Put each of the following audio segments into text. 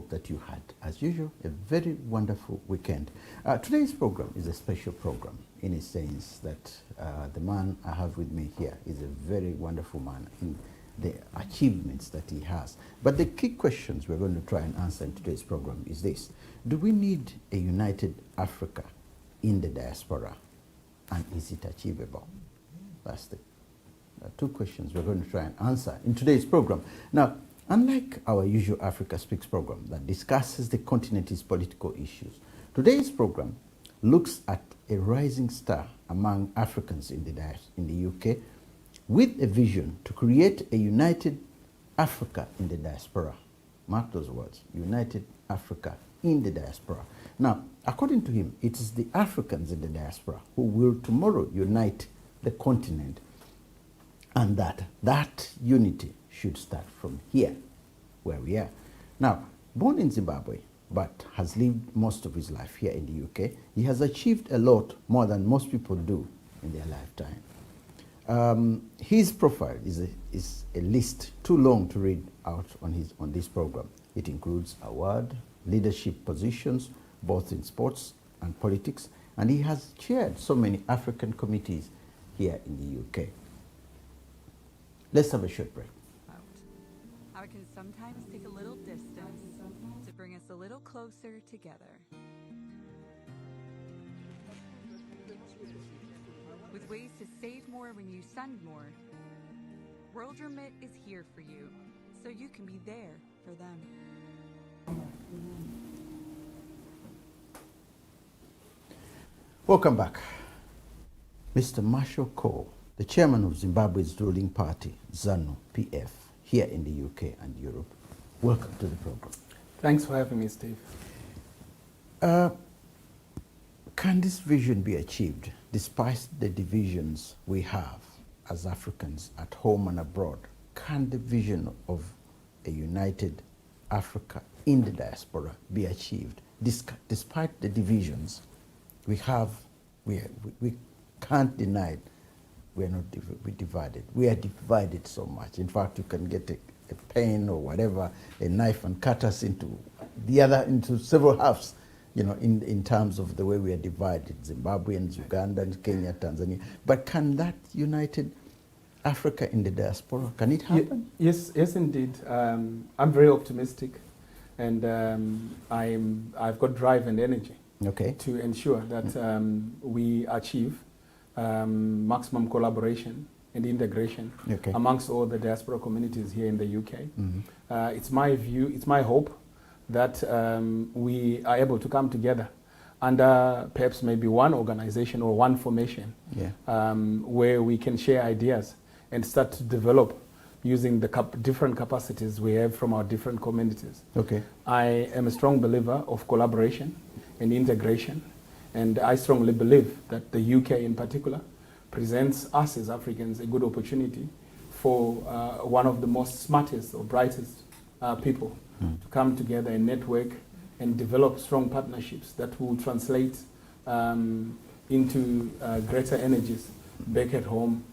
hope that you had, as usual, a very wonderful weekend. Today's program is a special program in a sense that the man I have with me here is a very wonderful man in the achievements that he has. But the key questions we're going to try and answer in today's program is this. Do we need a united Africa in the diaspora? And is it achievable? That's the two questions we're going to try and answer in today's program. Now, unlike our usual Africa Speaks program that discusses the continent's political issues, today's program looks at a rising star among Africans in the UK with a vision to create a united Africa in the diaspora. Mark those words, united Africa in the diaspora. Now, according to him, it is the Africans in the diaspora who will tomorrow unite the continent, and that unity should start from here, where we are. Now, born in Zimbabwe, but has lived most of his life here in the UK, he has achieved a lot more than most people do in their lifetime. His profile is a list too long to read out on this program. It includes award, leadership positions, both in sports and politics, and he has chaired so many African committees here in the UK. Let's have a short break. How it can sometimes take a little distance to bring us a little closer together. With ways to save more when you send more, World Remit is here for you, so you can be there for them. Welcome back. Mr. Marshall Cole, the chairman of Zimbabwe's ruling party, ZANU-PF, here in the UK and Europe. Welcome to the program. Thanks for having me, Steve. Can this vision be achieved despite the divisions we have as Africans at home and abroad? Can the vision of a united Africa in the diaspora be achieved despite the divisions we have? We can't deny it. We're divided. We are divided so much. In fact, you can get a pen or whatever, a knife, and cut us into several halves, you know, in terms of the way we are divided, Zimbabweans, Ugandans, Kenya, Tanzania. But can that united Africa in the diaspora, can it happen? Yes, indeed. I'm very optimistic, and I've got drive and energy to ensure that we achieve maximum collaboration and integration amongst all the diaspora communities here in the UK. Mm-hmm. It's my view, it's my hope that we are able to come together under perhaps maybe one organization or one formation where we can share ideas and start to develop using the different capacities we have from our different communities. I am a strong believer of collaboration and integration, and I strongly believe that the UK in particular presents us as Africans a good opportunity for one of the most smartest or brightest people to come together and network and develop strong partnerships that will translate into greater energies back at home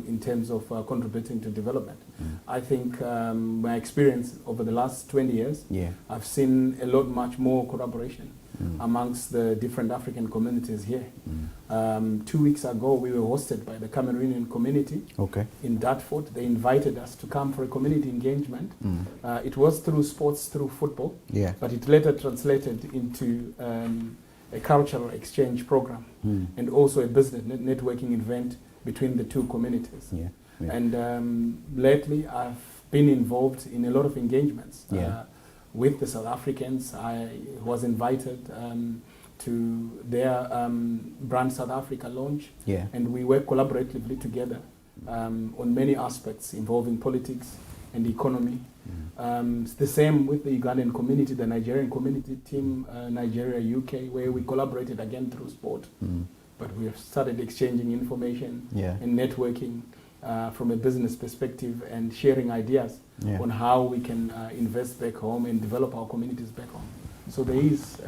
in terms of contributing to development. I think my experience over the last 20 years, I've seen a lot much more collaboration amongst the different African communities here. 2 weeks ago, we were hosted by the Cameroonian community in Dartford. They invited us to come for a community engagement. It was through sports, through football, but it later translated into a cultural exchange program and also a business networking event between the two communities. And lately, I've been involved in a lot of engagements with the South Africans. I was invited to their Brand South Africa launch, and we work collaboratively together on many aspects involving politics and economy. It's the same with the Ugandan community, the Nigerian community, Team Nigeria UK, where we collaborated again through sport. But we have started exchanging information and networking from a business perspective and sharing ideas on how we can invest back home and develop our communities back home. So there is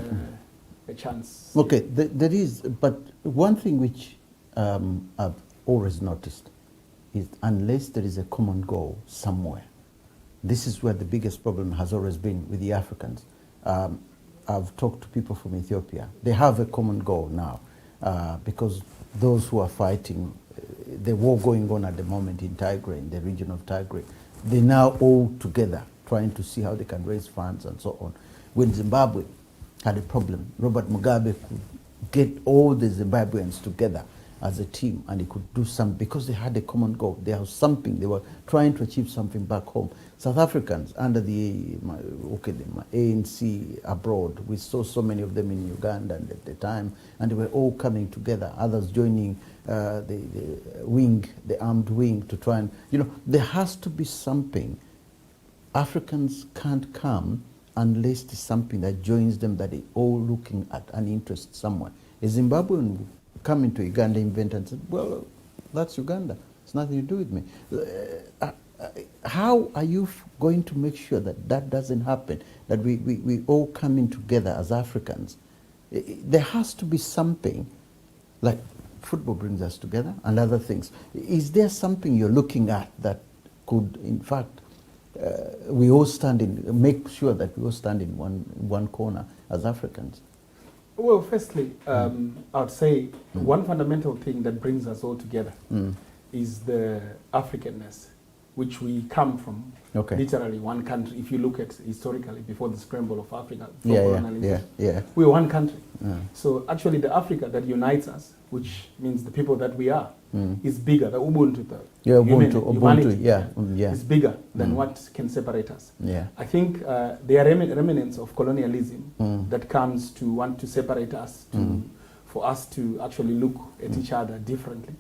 a chance. There is, but one thing which I've always noticed is unless there is a common goal somewhere, this is where the biggest problem has always been with the Africans. I've talked to people from Ethiopia. They have a common goal now because those who are fighting, the war going on at the moment in Tigray, in the region of Tigray, they're now all together trying to see how they can raise funds and so on. When Zimbabwe had a problem, Robert Mugabe could get all the Zimbabweans together as a team, and he could do something because they had a common goal. They have something. They were trying to achieve something back home. South Africans under the ANC abroad, we saw so many of them in Uganda at the time, and they were all coming together. Others joining the armed wing to try and, there has to be something. Africans can't come unless there's something that joins them, that they're all looking at an interest somewhere. A Zimbabwean will come into Uganda, invent and say, well, that's Uganda. It's nothing to do with me. How are you going to make sure that that doesn't happen, that we all come in together as Africans? There has to be something, like football brings us together and other things. Is there something you're looking at that could, in fact, we all stand in, make sure that we all stand in one corner as Africans? Well, firstly, I would say one fundamental thing that brings us all together is the Africanness, which we come from. Literally one country. If you look at historically, before the scramble of Africa, we were one country. So actually the Africa that unites us, which means the people that we are, is bigger. The Ubuntu, humanity, is bigger than what can separate us. I think there are remnants of colonialism that comes to want to separate us, for us to actually look at each other differently,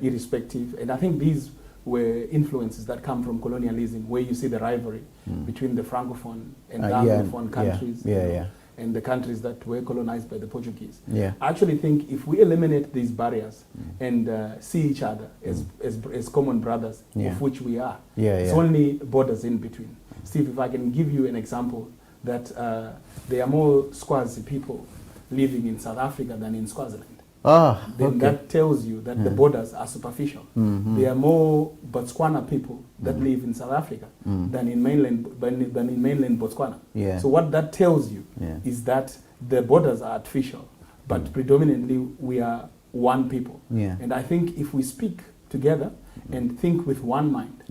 irrespective. And I think these were influences that come from colonialism, where you see the rivalry between the Francophone and Anglophone countries. And the countries that were colonized by the Portuguese. I actually think if we eliminate these barriers and see each other as common brothers, of which we are, it's only borders in between. Steve, if I can give you an example, that there are more Swazi people living in South Africa than in Swaziland. Then that tells you that the borders are superficial. There are more Botswana people that live in South Africa than in mainland Botswana. So what that tells you is that the borders are artificial, but predominantly we are one people. And I think if we speak together and think with one mind,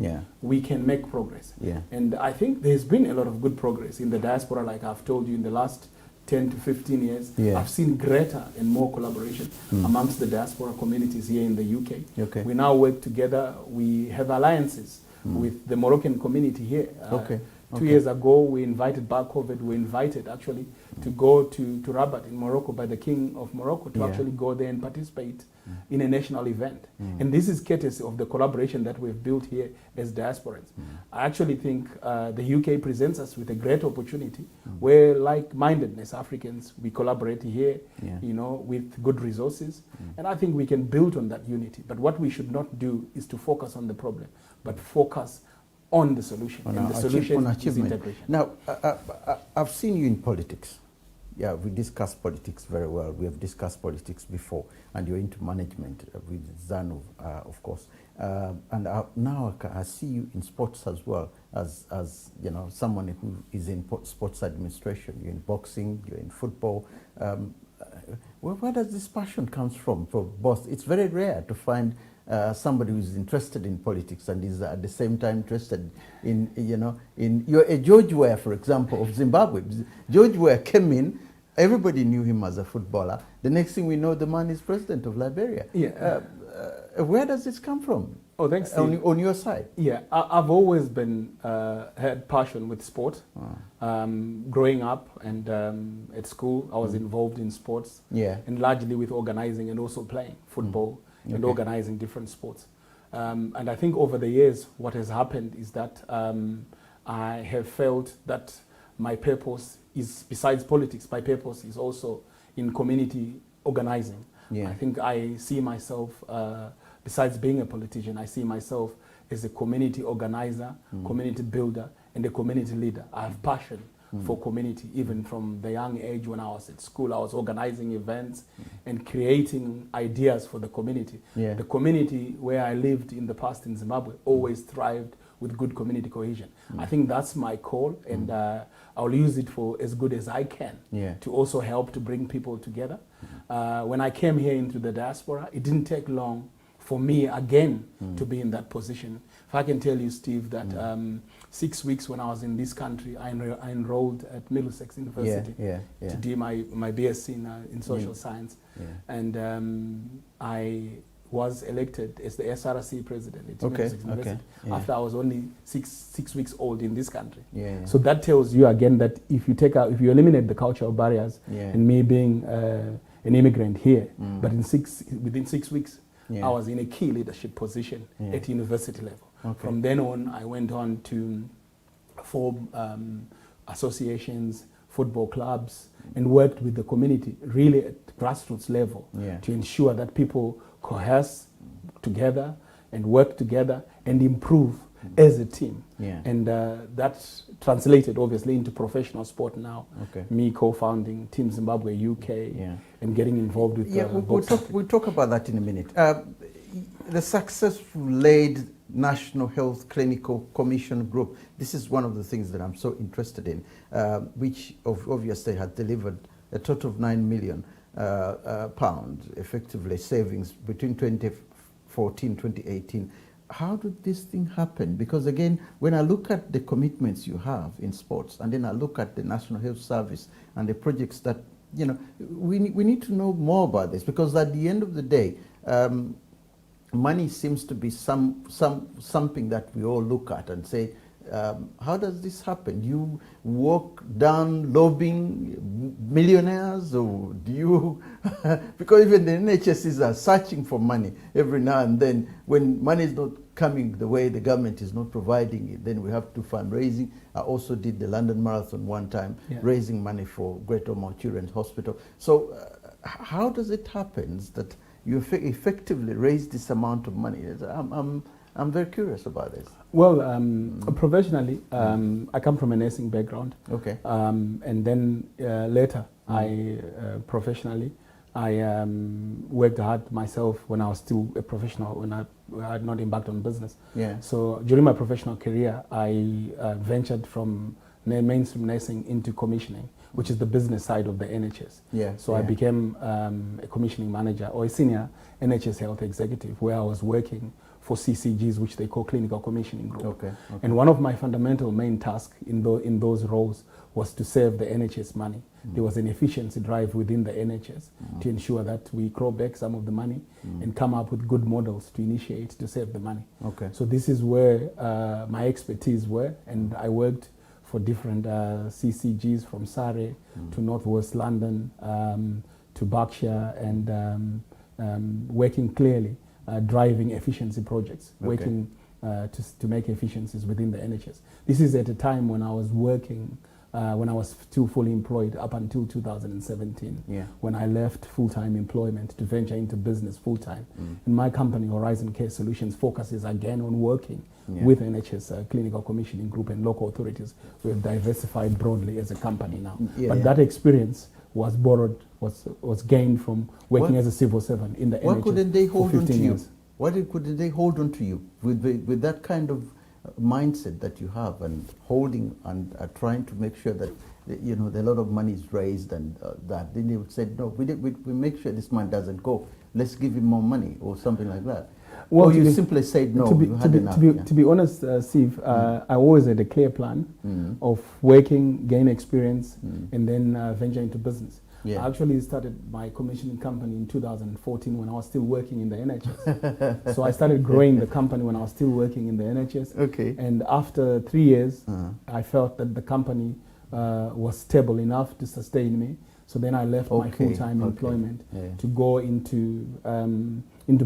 we can make progress. And I think there's been a lot of good progress in the diaspora, like I've told you, in the last 10 to 15 years, I've seen greater and more collaboration amongst the diaspora communities here in the UK. We now work together. We have alliances with the Moroccan community here. 2 years ago, we invited Barcovet, we invited actually to go to Rabat in Morocco by the King of Morocco to actually go there and participate in a national event. And this is courtesy of the collaboration that we've built here as diasporans. I actually think the UK presents us with a great opportunity where like-mindedness Africans, we collaborate here, with good resources. And I think we can build on that unity. But what we should not do is to focus on the problem, but focus on the solution. And the solution is integration. Now, I've seen you in politics. Yeah, we discuss politics very well. We have discussed politics before, and you're into management with ZANU, of course. And now I see you in sports as well, as someone who is in sports administration. You're in boxing, you're in football. Where does this passion come from for both? It's very rare to find somebody who's interested in politics and is at the same time interested in, you're a George Weah, for example, of Zimbabwe. George Weah came in, everybody knew him as a footballer. The next thing we know, the man is president of Liberia. Where does this come from? Oh, thanks, Steve. On your side? Yeah, I've always been, had passion with sport. Growing up and at school, I was involved in sports. And largely with organizing and also playing football. And organizing different sports. And I think over the years, what has happened is that I have felt that my purpose is, besides politics, my purpose is also in community organizing. I think I see myself, besides being a politician, I see myself as a community organizer, community builder, and a community leader. I have passion for community, even from the young age when I was at school. I was organizing events and creating ideas for the community. The community where I lived in the past in Zimbabwe always thrived with good community cohesion. I think that's my call, and I'll use it for as good as I can to also help to bring people together. When I came here into the diaspora, it didn't take long for me again to be in that position. If I can tell you, Steve, that 6 weeks when I was in this country, I enrolled at Middlesex University to do my BSc in social science. And I was elected as the SRC president at Middlesex University after I was only six weeks old in this country. So that tells you again that if you eliminate the cultural barriers, and me being an immigrant here, but within 6 weeks, I was in a key leadership position at university level. From then on, I went on to form associations, football clubs, and worked with the community really at grassroots level to ensure that people coalesce together and work together and improve as a team. And that translated obviously into professional sport now. Me co-founding Team Zimbabwe UK and getting involved with we'll talk about that in a minute. The successful-led National Health Clinical Commission Group, this is one of the things that I'm so interested in, which obviously had delivered a total of £9 million effectively savings between 2014 2018. How did this thing happen? Because again, when I look at the commitments you have in sports, and then I look at the National Health Service and the projects that, you know, we need to know more about this, because at the end of the day, money seems to be something that we all look at and say, how does this happen? Do you walk down lobbying millionaires, or do you because even the NHSs are searching for money every now and then. When money is not coming the way the government is not providing it, then we have to fundraising. I also did the London Marathon one time, raising money for Great Ormond Children's Hospital. So how does it happen that you effectively raise this amount of money? I'm very curious about this. Well, professionally, I come from a nursing background. And then later, professionally, I worked hard myself when I was still a professional, when I had not embarked on business. So during my professional career, I ventured from mainstream nursing into commissioning, which is the business side of the NHS. So I became a commissioning manager or a senior NHS health executive, where I was working for CCGs, which they call Clinical Commissioning Group. And one of my fundamental main tasks in those roles was to save the NHS money. There was an efficiency drive within the NHS to ensure that we claw back some of the money and come up with good models to initiate to save the money. So this is where my expertise were, and I worked for different CCGs from Surrey to Northwest London to Berkshire, and working clearly, driving efficiency projects, working to make efficiencies within the NHS. This is at a time when I was working, when I was still fully employed up until 2017, when I left full-time employment to venture into business full-time. And my company, Horizon Care Solutions, focuses again on working with NHS Clinical Commissioning Group and local authorities. We have diversified broadly as a company now. But that experience was borrowed, was gained from working as a civil servant in the NHS. Why couldn't they hold on to you? Years. Why couldn't they hold on to you with that kind of mindset that you have, and holding and trying to make sure that a lot of money is raised, and that then they would say, no, we make sure this man doesn't go. Let's give him more money or something like that. Well, or you simply said no. To be honest, Steve, I always had a clear plan of working, gain experience, and then venture into business. I actually started my commissioning company in 2014 when I was still working in the NHS. So I started growing the company when I was still working in the NHS. And after 3 years, I felt that the company was stable enough to sustain me. So then I left my full-time employment to go into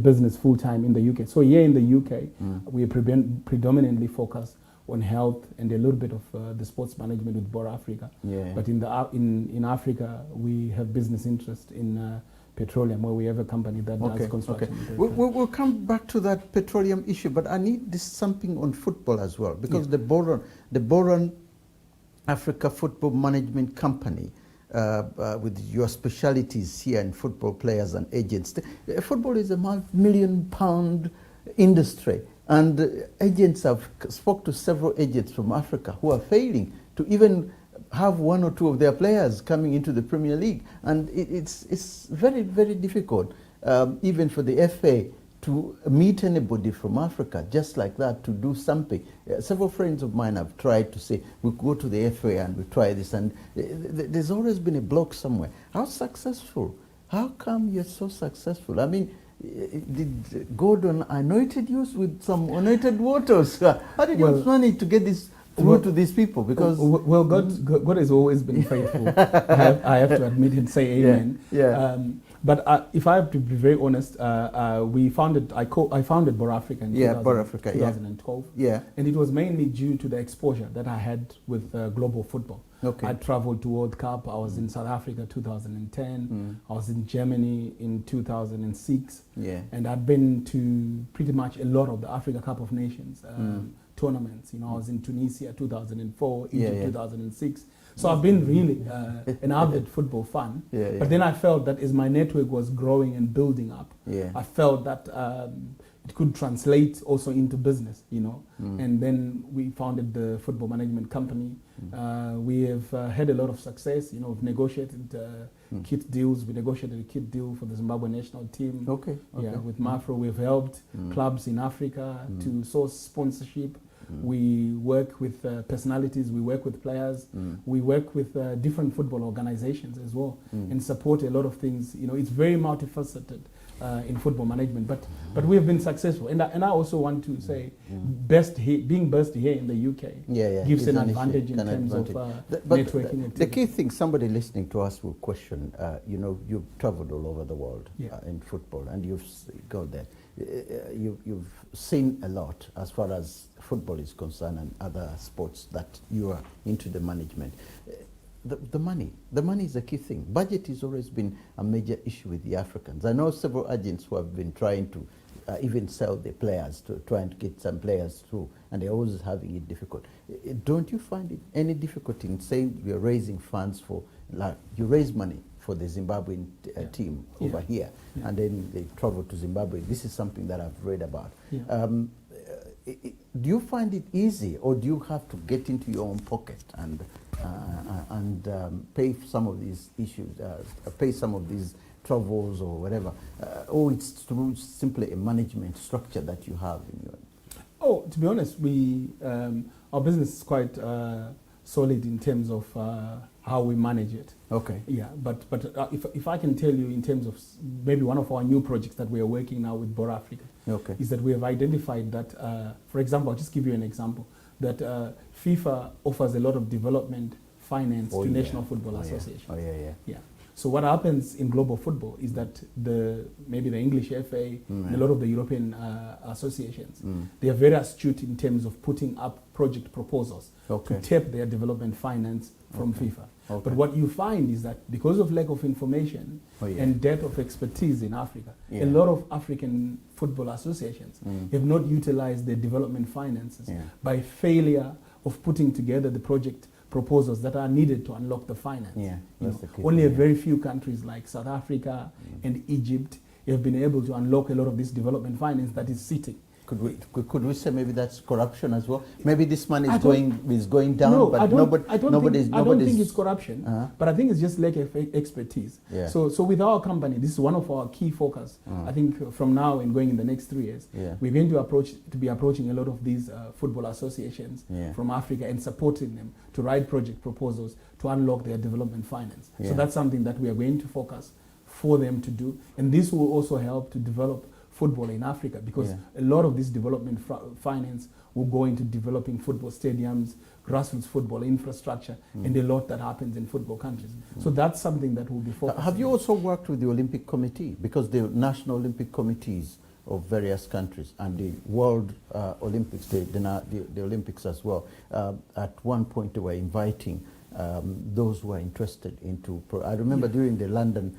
business full-time in the UK. So here in the UK, we predominantly focus on health and a little bit of the sports management with Bora Africa. But in Africa, we have business interest in petroleum, where we have a company that does construction. We'll come back to that petroleum issue, but I need something on football as well, because the Bora Africa Football Management Company, with your specialities here in football players and agents. Football is a multi-million-pound industry. And agents have spoke to several agents from Africa who are failing to even have one or two of their players coming into the Premier League. And it's very, very difficult, even for the FA to meet anybody from Africa just like that to do something. Several friends of mine have tried to say, we go to the FA and we try this, and there's always been a block somewhere. How successful? How come you're so successful? I mean, did God anointed you with some anointed waters? How did you manage to get this through to these people? Because God has always been faithful. I have to admit and say amen. Yeah. But if I have to be very honest, I founded Bora Africa in 2012. Yeah. And it was mainly due to the exposure that I had with global football. Okay. I traveled to World Cup. I was in South Africa 2010. I was in Germany in 2006. Yeah. And I've been to pretty much a lot of the Africa Cup of Nations tournaments. You know, I was in Tunisia 2004, Egypt 2006. So I've been really an avid football fan. But then I felt that as my network was growing and building up, I felt that it could translate also into business, you know. And then we founded the football management company. We have had a lot of success. You know, we've negotiated kit deals. We negotiated a kit deal for the Zimbabwe national team. Okay. Yeah, with Mafro, we've helped clubs in Africa to source sponsorship. We work with personalities, we work with players, we work with different football organizations as well, and support a lot of things. You know, it's very multifaceted in football management, but we have been successful. And I also want to say, being based here in the UK gives an advantage in terms of networking. The key thing, somebody listening to us will question, you know, you've traveled all over the world in football, and you've gone there. You've seen a lot as far as football is concerned and other sports that you are into the management. The money is the key thing. Budget has always been a major issue with the Africans. I know several agents who have been trying to even sell their players, to trying to get some players through, and they're always having it difficult. Don't you find it any difficulty in saying you're raising funds for, like, you raise money for the Zimbabwean team over here, and then they travel to Zimbabwe? This is something that I've read about. Do you find it easy, or do you have to get into your own pocket and pay some of these issues, pay some of these travels or whatever, or it's through simply a management structure that you have in your? Oh, to be honest, our business is quite solid in terms of how we manage it. Okay. Yeah, but if I can tell you in terms of maybe one of our new projects that we are working now with Bora Africa, is that we have identified that, for example, I'll just give you an example, that FIFA offers a lot of development finance to National Football Association. So what happens in global football is that maybe the English FA and a lot of the European associations, they are very astute in terms of putting up project proposals to tap their development finance from FIFA. But what you find is that because of lack of information and depth of expertise in Africa, a lot of African football associations have not utilized their development finances by failure of putting together the project proposals that are needed to unlock the finance. Only a very few countries like South Africa and Egypt have been able to unlock a lot of this development finance that is sitting. Could we say maybe that's corruption as well? Maybe this money is going down, no, but I don't think it's corruption, but I think it's just lack of expertise. So with our company, this is one of our key focus. I think from now and going in the next 3 years, we're going to be approaching a lot of these football associations from Africa and supporting them to write project proposals to unlock their development finance. So that's something that we are going to focus for them to do, and this will also help to develop football in Africa, because a lot of this development finance will go into developing football stadiums, grassroots football infrastructure, and a lot that happens in football countries. So that's something that will be focused on. Have you also worked with the Olympic Committee? Because the national Olympic committees of various countries and the World Olympics, the Olympics as well, at one point they were inviting those who are interested into. I remember during the London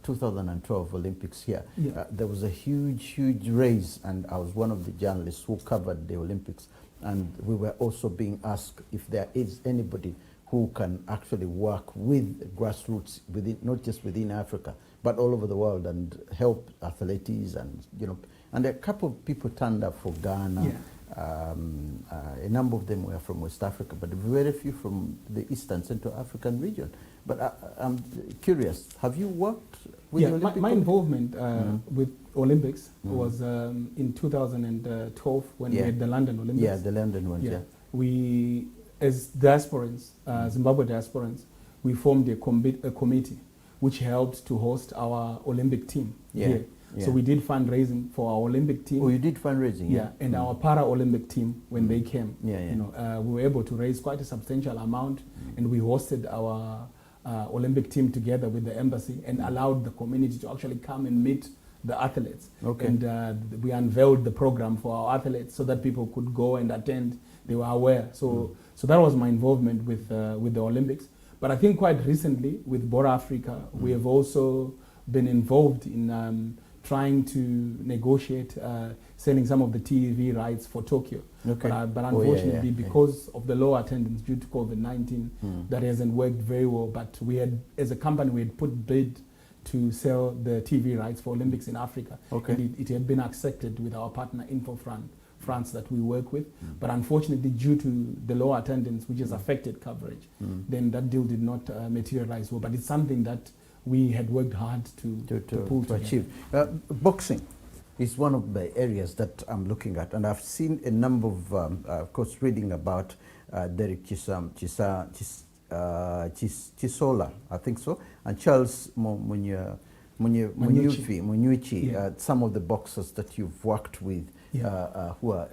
2012 Olympics here, there was a huge race, and I was one of the journalists who covered the Olympics, and we were also being asked if there is anybody who can actually work with grassroots within, not just within Africa, but all over the world, and help athletes and And a couple of people turned up for Ghana. Yeah. A number of them were from West Africa, but very few from the Eastern Central African region. But I'm curious, have you worked with the Olympic my involvement with Olympics Mm-hmm. was in 2012 when we had the London Olympics. Yeah, the London ones, yeah. We, as diasporans, Zimbabwe diasporans, we formed a committee which helped to host our Olympic team here. Yeah. So we did fundraising for our Olympic team. Oh, you did fundraising? Yeah, and our para-Olympic team, when they came, Yeah, yeah. you know, we were able to raise quite a substantial amount, and we hosted our Olympic team together with the embassy and allowed the community to actually come and meet the athletes. Okay. And we unveiled the program for our athletes so that people could go and attend. They were aware. So that was my involvement with the Olympics. But I think quite recently with Bora Africa, we have also been involved in trying to negotiate selling some of the TV rights for Tokyo. Okay. But unfortunately, because of the low attendance due to COVID-19, that hasn't worked very well. But we had, as a company, we had put bid to sell the TV rights for Olympics in Africa. Okay. And it had been accepted with our partner France that we work with. But unfortunately, due to the low attendance, which has affected coverage, then that deal did not materialize well. But it's something that we had worked hard to pull to achieve. Boxing is one of the areas that I'm looking at, and I've seen a number of course, reading about Derek Chisola, I think so, and Charles Munyuchi, some of the boxers that you've worked with, who are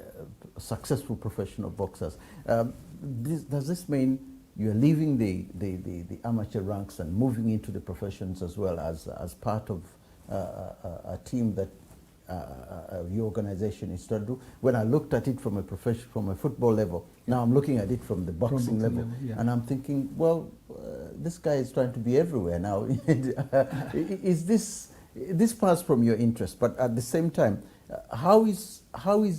successful professional boxers. Does this mean you're leaving the amateur ranks and moving into the professions as well as part of a team that your organization is to do? When I looked at it from a football level, now I'm looking at it from the boxing level, and I'm thinking, well, this guy is trying to be everywhere now. Is this pass from your interest? But at the same time, how is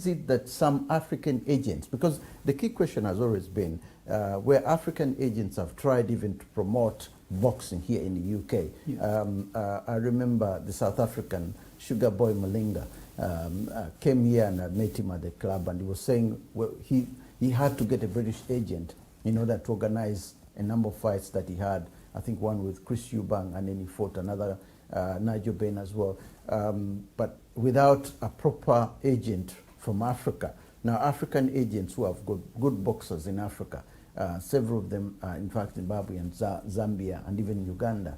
it that some African agents, because the key question has always been where African agents have tried even to promote boxing here in the UK. I remember the South African Sugar Boy Malinga came here, and I met him at the club, and he was saying, well, he had to get a British agent in order to organize a number of fights that he had. I think one with Chris Eubank, and then he fought another, Nigel Bain as well. But without a proper agent from Africa. Now, African agents who have got good boxers in Africa, several of them, in fact, Zimbabwe and Zambia and even Uganda.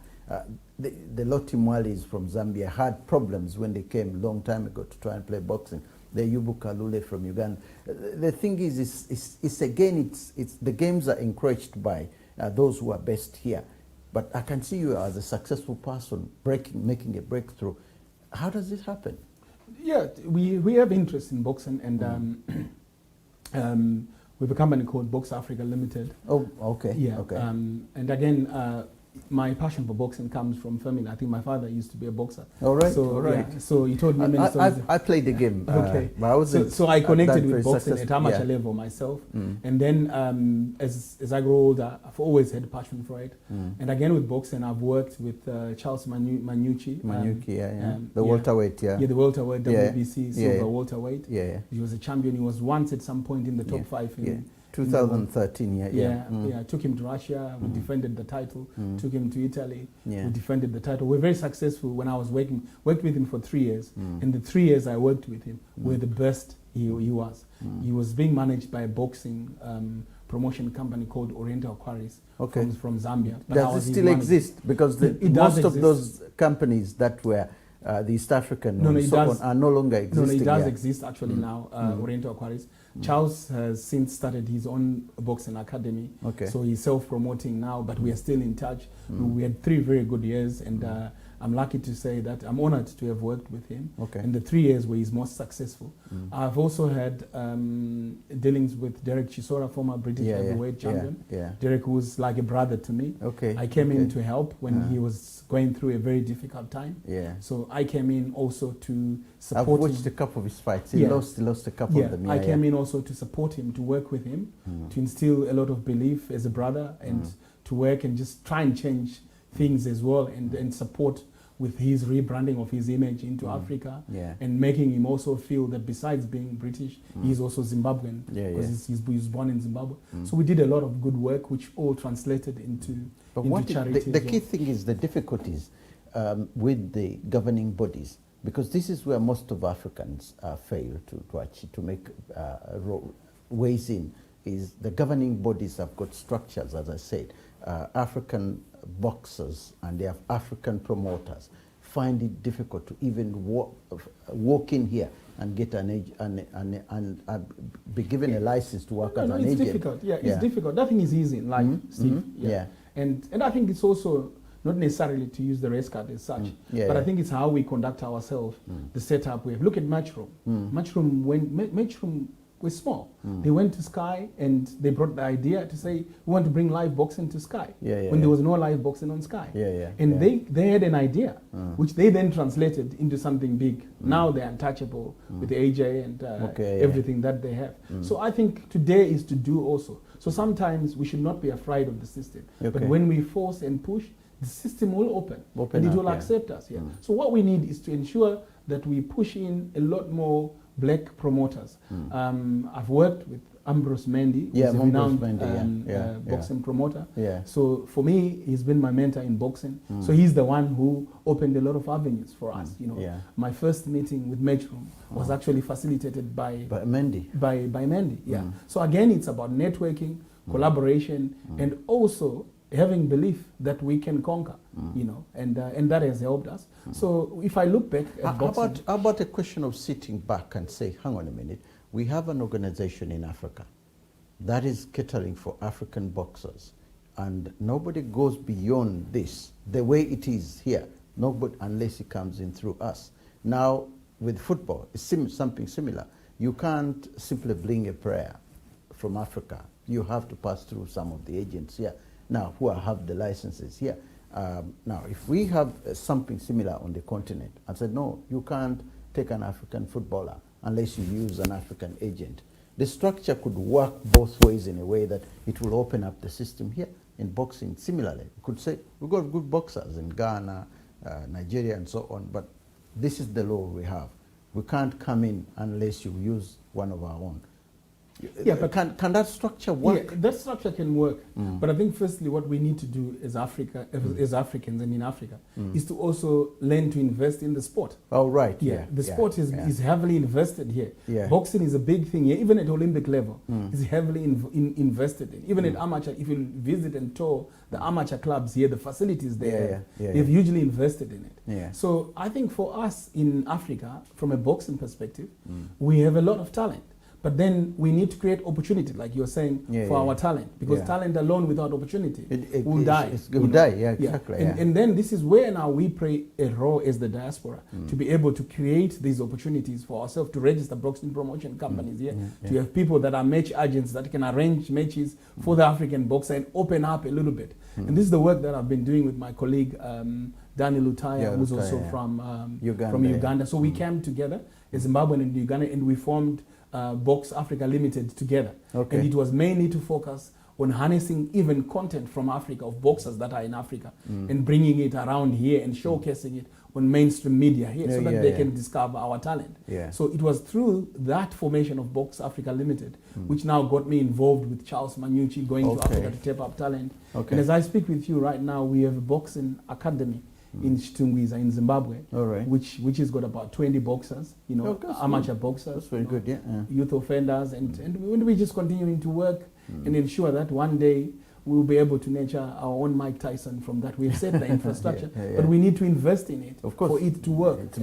The Loti Mwalis from Zambia had problems when they came a long time ago to try and play boxing. The Yubu Kalule from Uganda. The thing is the games are encouraged by those who are best here. But I can see you as a successful person making a breakthrough. How does it happen? Yeah, we have interest in boxing, and we have a company called Box Africa Limited. Oh, okay. Yeah. Okay. And again, my passion for boxing comes from family. I think my father used to be a boxer. All right. So, all right. Yeah, so he told me many stories. I played the game. Okay. But I wasn't so I connected with boxing at amateur yeah. level myself. And then as I grew older, I've always had a passion for it. And again with boxing, I've worked with Charles Munyuchi. The welterweight, Yeah, the welterweight, WBC, silver welterweight. Yeah. He was a champion. He was once at some point in the top 5 in 2013, Took him to Russia, we defended the title, took him to Italy, we Yeah. defended the title. We were very successful when I was worked with him for 3 years. And the 3 years I worked with him were the best he was. He was being managed by a boxing promotion company called Oriental Quarries from Zambia. But does it still exist? Because most of those companies that were the East African are no longer existing. No, it does exist actually now, Oriental Quarries. Charles has since started his own boxing academy, so he's self-promoting now, but we are still in touch. We had 3 very good years, and I'm lucky to say that I'm honored to have worked with him. In the 3 years where he's most successful. I've also had dealings with Derek Chisora, former British heavyweight champion. Derek was like a brother to me. I came in to help when he was going through a very difficult time. So I came in also to support him. I've watched a couple of his fights. He lost a couple of them. I came in also to support him, to work with him, to instill a lot of belief as a brother, and to work and just try and change things as well, and support with his rebranding of his image into Africa, and making him also feel that besides being British, he's also Zimbabwean, because he was born in Zimbabwe. So we did a lot of good work, which all translated into charity. The key thing is the difficulties with the governing bodies, because this is where most of Africans fail to make ways in, is the governing bodies have got structures, as I said. African boxers and they have African promoters find it difficult to even walk in here and get be given a license to work as an agent. It's difficult. It's difficult. Nothing is easy in life, Steve. And I think it's also not necessarily to use the race card as such, but I think it's how we conduct ourselves, the setup we have. Look at Matchroom. Matchroom was small. They went to Sky and they brought the idea to say, we want to bring live boxing to Sky, when there was no live boxing on Sky. They had an idea, which they then translated into something big. Now they're untouchable with AJ and everything that they have. So I think today is to do also. So sometimes we should not be afraid of the system. But when we force and push, the system will open and it will accept us. So what we need is to ensure that we push in a lot more black promoters. I've worked with Ambrose Mendy, who's a renowned boxing promoter. So for me, he's been my mentor in boxing. So he's the one who opened a lot of avenues for us. My first meeting with Matchroom was actually facilitated by Mendy. By Mendy. So again, it's about networking, collaboration, and also having belief that we can conquer, and that has helped us. So if I look back at boxing... How about a question of sitting back and say, hang on a minute, we have an organization in Africa that is catering for African boxers, and nobody goes beyond this, the way it is here, nobody, unless it comes in through us. Now, with football, it's something similar. You can't simply bring a player from Africa. You have to pass through some of the agents here. Now, who have the licenses here. Now, if we have something similar on the continent, I said, no, you can't take an African footballer unless you use an African agent. The structure could work both ways in a way that it will open up the system here in boxing. Similarly, we could say, we've got good boxers in Ghana, Nigeria, and so on, but this is the law we have. We can't come in unless you use one of our own. But can that structure work? Yeah, that structure can work. But I think firstly what we need to do as as Africans and in Africa, is to also learn to invest in the sport. Oh, right. The sport is heavily invested here. Boxing is a big thing here, even at Olympic level. It's heavily invested in. Even at amateur, if you visit and tour the amateur clubs here, the facilities there, they've hugely invested in it. So I think for us in Africa, from a boxing perspective, we have a lot of talent. But then we need to create opportunity, like you're saying, for our talent. Because talent alone without opportunity will die. It will die, exactly. And then this is where now we play a role as the diaspora to be able to create these opportunities for ourselves, to register boxing promotion companies here, to have people that are match agents that can arrange matches for the African boxer and open up a little bit. And this is the work that I've been doing with my colleague, Daniel Lutaya, who's also from Uganda. So we came together as Zimbabwean and Uganda, and we formed Box Africa Limited together. And it was mainly to focus on harnessing even content from Africa, of boxers that are in Africa, and bringing it around here and showcasing it on mainstream media here, so that they can discover our talent. So it was through that formation of Box Africa Limited, which now got me involved with Charles Manucci, going to Africa to tap up talent. And as I speak with you right now, we have a boxing academy in Chitungwiza in Zimbabwe, which has got about 20 boxers, amateur boxers. That's very good, youth offenders, and we're just continuing to work and ensure that one day we'll be able to nurture our own Mike Tyson from that. We've set the infrastructure, but we need to invest in it for it to work.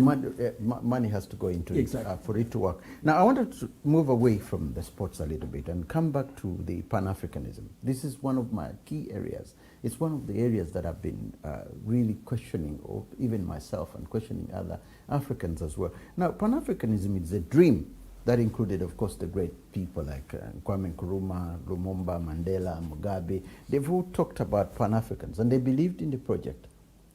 Money has to go into it for it to work. Now, I wanted to move away from the sports a little bit and come back to the Pan-Africanism. This is one of my key areas. It's one of the areas that I've been really questioning, or even myself, and questioning other Africans as well. Now, Pan-Africanism is a dream that included, of course, the great people like Kwame Nkrumah, Lumumba, Mandela, Mugabe. They've all talked about Pan-Africans, and they believed in the project.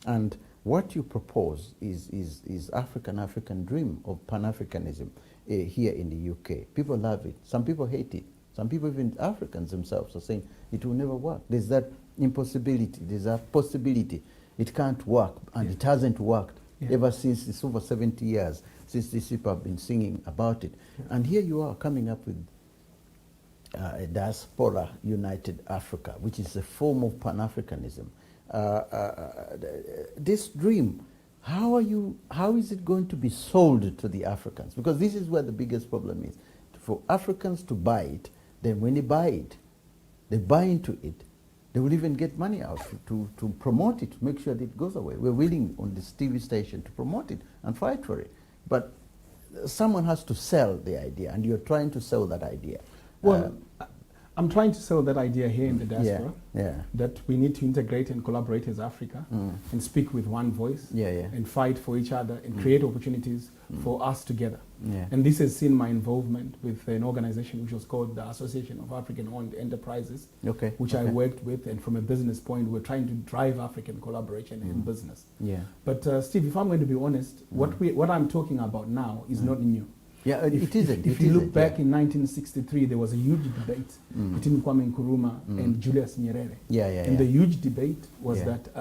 And what you propose is African dream of Pan-Africanism here in the UK. People love it. Some people hate it. Some people, even Africans themselves, are saying it will never work. There's that impossibility. There's a possibility. It can't work, and it hasn't worked ever since. It's over 70 years since these people have been singing about it. And here you are coming up with a Diaspora United Africa, which is a form of Pan-Africanism. This dream, how is it going to be sold to the Africans? Because this is where the biggest problem is. For Africans to buy it, then when they buy it, they buy into it, they will even get money out to promote it, to make sure that it goes away. We're willing on this TV station to promote it and fight for it. But someone has to sell the idea, and you're trying to sell that idea. Well, I'm trying to sell that idea here in the diaspora, that we need to integrate and collaborate as Africa and speak with one voice and fight for each other and create opportunities for us together. And this has seen my involvement with an organization which was called the Association of African-Owned Enterprises, which I worked with, and from a business point, we're trying to drive African collaboration in business. But Steve, if I'm going to be honest, what I'm talking about now is not new. Yeah, it isn't. If you look back in 1963, there was a huge debate between Kwame Nkrumah and Julius Nyerere. And the huge debate was that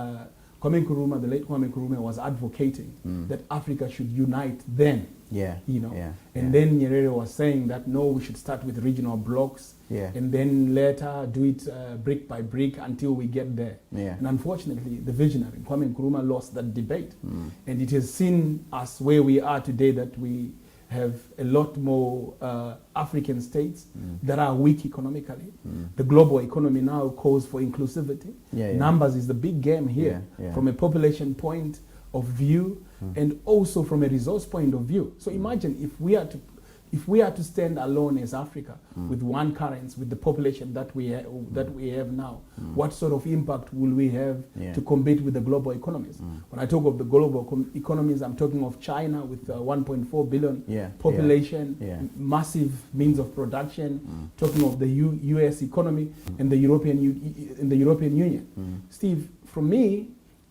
Kwame Nkrumah, the late Kwame Nkrumah, was advocating that Africa should unite then. And then Nyerere was saying that no, we should start with regional blocks and then later do it brick by brick until we get there. And unfortunately, the visionary Kwame Nkrumah lost that debate. And it has seen us where we are today, that we have a lot more African states that are weak economically. The global economy now calls for inclusivity. Numbers is the big game here, from a population point of view and also from a resource point of view. So imagine if we are to stand alone as Africa with one currency, with the population that we have now, what sort of impact will we have to compete with the global economies? When I talk of the global economies, I'm talking of China with 1.4 billion population, massive means of production, talking of the US economy and the European Union. Steve, for me,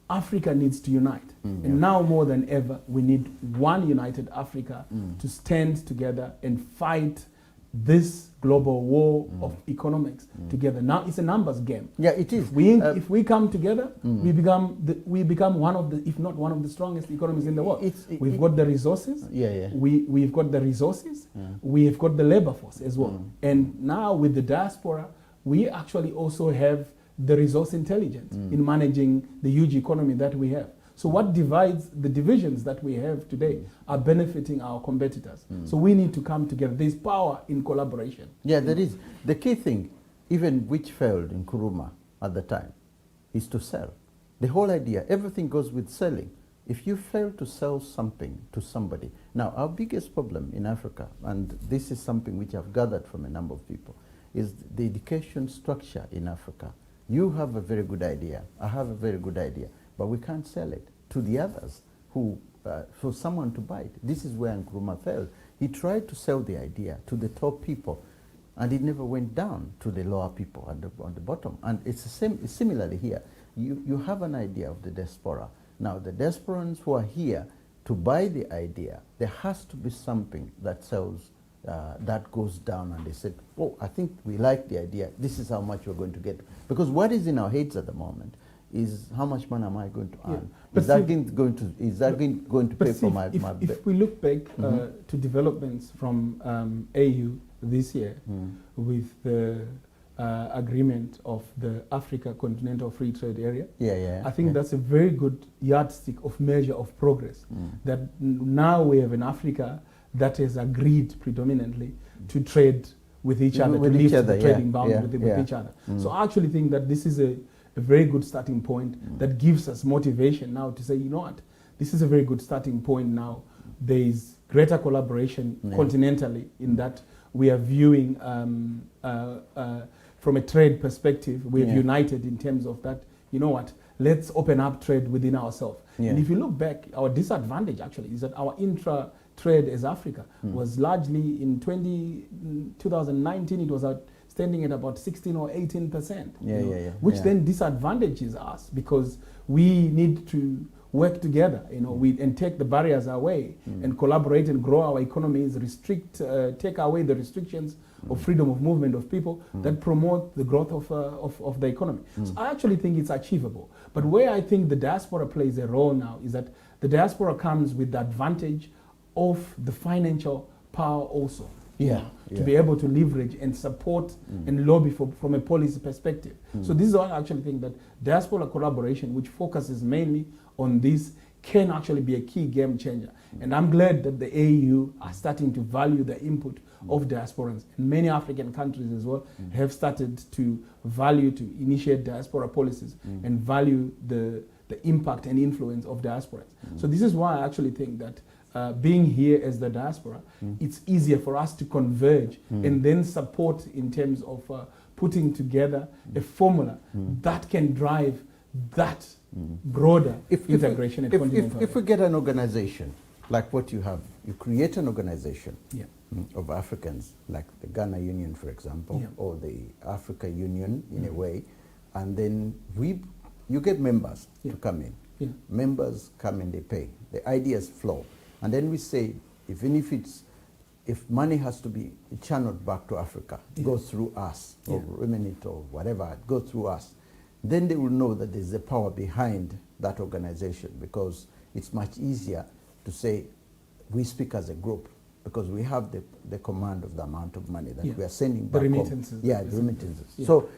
Africa needs to unite. And now more than ever, we need one united Africa to stand together and fight this global war of economics together. Now it's a numbers game. Yeah, it is. If we come together, we become one of the, if not one of the strongest economies in the world. We've got the resources. We've got the resources. We've got the labor force as well. And now with the diaspora, we actually also have the resource intelligence in managing the huge economy that we have. So what divides the divisions that we have today are benefiting our competitors. So we need to come together. There's power in collaboration. Yeah, there is. The key thing, even which failed in Nkrumah at the time, is to sell. The whole idea, everything goes with selling. If you fail to sell something to somebody. Now, our biggest problem in Africa, and this is something which I've gathered from a number of people, is the education structure in Africa. You have a very good idea. I have a very good idea. But we can't sell it to the others who, for someone to buy it. This is where Nkrumah failed. He tried to sell the idea to the top people, and it never went down to the lower people on the bottom. And it's the same. Similarly here, you have an idea of the diaspora. Now, the diasporans who are here to buy the idea, there has to be something that sells, that goes down, and they said, oh, I think we like the idea. This is how much we're going to get. Because what is in our heads at the moment is how much money am I going to earn? Is that going to pay for my if we look back to developments from AU this year with the agreement of the Africa Continental Free Trade Area, I think that's a very good yardstick of measure of progress. That now we have an Africa that has agreed predominantly to trade with each other, to lift the trading boundary with each other. So I actually think that this is a very good starting point that gives us motivation now to say, you know what, this is a very good starting point now. There is greater collaboration continentally in that we are viewing from a trade perspective, we have united in terms of that, you know what, let's open up trade within ourselves. And if you look back, our disadvantage actually is that our intra-trade as Africa was largely in 2019, it was standing at about 16 or 18%, which then disadvantages us because we need to work together, and take the barriers away and collaborate and grow our economies, take away the restrictions of freedom of movement of people that promote the growth of the economy. So I actually think it's achievable. But where I think the diaspora plays a role now is that the diaspora comes with the advantage of the financial power also. To be able to leverage and support and lobby from a policy perspective. So this is why I actually think that diaspora collaboration, which focuses mainly on this, can actually be a key game changer. And I'm glad that the AU are starting to value the input of diasporans. And many African countries as well have started to value, to initiate diaspora policies and value the impact and influence of diasporans. So this is why I actually think that being here as the diaspora, it's easier for us to converge and then support in terms of putting together a formula that can drive that broader integration. If we get an organization like what you have, you create an organization of Africans, like the Ghana Union, for example, or the Africa Union in a way, and then you get members to come in. Members come and they pay. The ideas flow. And then we say, if money has to be channeled back to Africa, go through us, or remnant or whatever, go through us, then they will know that there's a power behind that organization, because it's much easier to say, we speak as a group, because we have the command of the amount of money that we are sending back home. Remittances. The remittances. So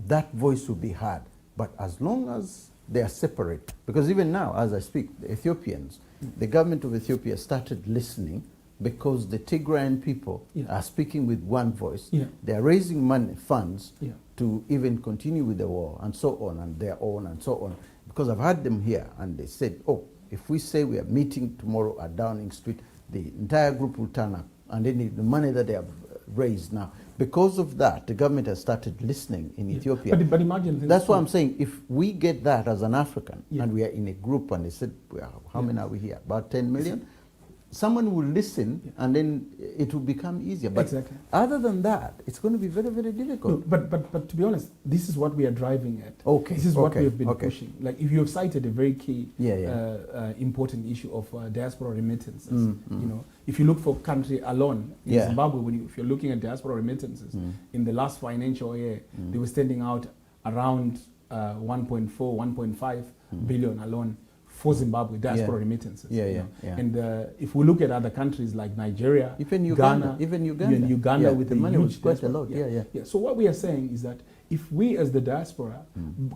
that voice will be heard. But as long as they are separate, because even now, as I speak, the Ethiopians, the government of Ethiopia started listening, because the Tigrayan people are speaking with one voice. They are raising funds to even continue with the war, and so on, and their own, and so on. Because I've had them here, and they said, oh, if we say we are meeting tomorrow at Downing Street, the entire group will turn up, and then the money that they have raised now. Because of that, the government has started listening in Ethiopia. But imagine that's what I'm saying. If we get that as an African, and we are in a group, and they said, well, how many are we here? About 10 million? Someone will listen, and then it will become easier. But other than that, it's going to be very, very difficult. No, but to be honest, this is what we are driving at. This is what we have been pushing. Like, if you have cited a very key, important issue of diaspora remittances. If you look for country alone, in Zimbabwe, if you're looking at diaspora remittances, in the last financial year, they were standing out around 1.4, 1.5 billion alone for Zimbabwe, diaspora remittances. And if we look at other countries like Nigeria, even Uganda, Uganda with the money was quite a lot. So what we are saying is that if we as the diaspora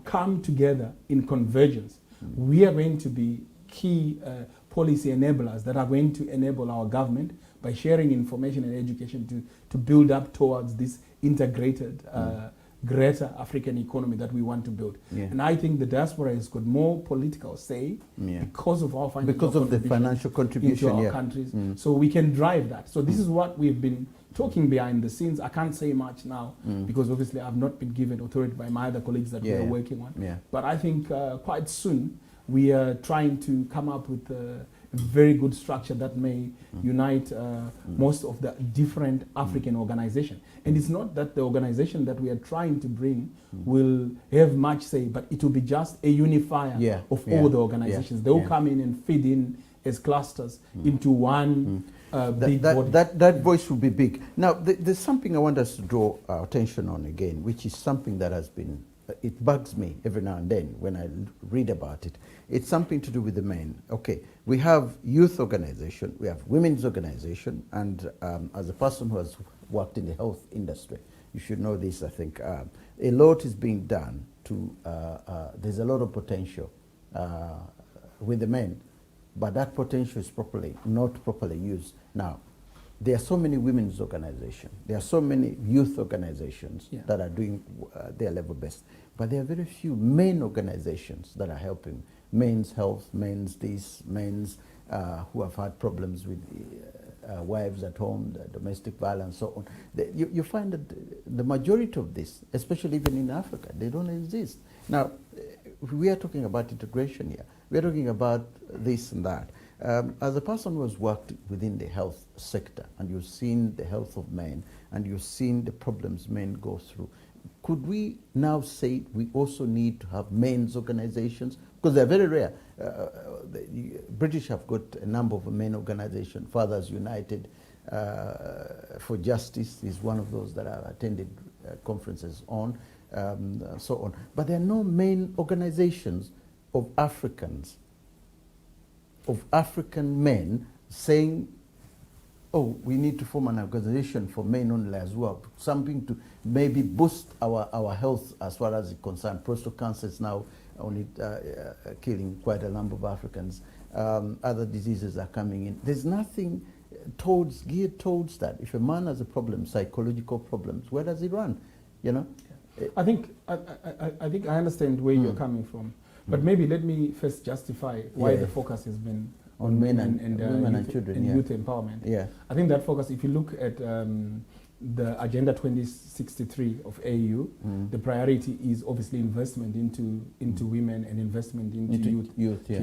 come together in convergence, we are going to be key policy enablers that are going to enable our government by sharing information and education to build up towards this integrated greater African economy that we want to build. And I think the diaspora has got more political say because of our financial contribution into our countries. So we can drive that. So this is what we've been talking behind the scenes. I can't say much now because obviously I've not been given authority by my other colleagues that we are working on. But I think quite soon we are trying to come up with a very good structure that may unite most of the different African organizations. And it's not that the organization that we are trying to bring will have much say, but it will be just a unifier of all the organizations. They will come in and feed in as clusters into one big body. That voice will be big. Now, there's something I want us to draw our attention on again, which is something that has been, it bugs me every now and then when I read about it. It's something to do with the men. Okay, we have youth organization, we have women's organization, and as a person who has worked in the health industry, you should know this, I think. A lot is being done to, there's a lot of potential with the men, but that potential is not properly used. Now, there are so many women's organizations, there are so many youth organizations that are doing their level best, but there are very few men organizations that are helping men's health, men's who have had problems with wives at home, the domestic violence, so on. You find that the majority of this, especially even in Africa, they don't exist. Now, we are talking about integration here. We are talking about this and that. As a person who has worked within the health sector, and you've seen the health of men, and you've seen the problems men go through, could we now say we also need to have men's organizations? Because they're very rare. The British have got a number of men organizations. Fathers United for Justice is one of those that I've attended conferences on, so on. But there are no main organizations of Africans, of African men saying, oh, we need to form an organization for men only as well, something to maybe boost our health as far as it concerns. Prostate cancer is now only killing quite a number of Africans. Other diseases are coming in. There's nothing geared towards that. If a man has a problem, psychological problems, where does he run? You know? I think I understand where you're coming from, but maybe let me first justify why the focus has been on men and women and children, and youth empowerment. Yeah, I think that focus, if you look at the Agenda 2063 of AU, the priority is obviously investment into women and investment into youth to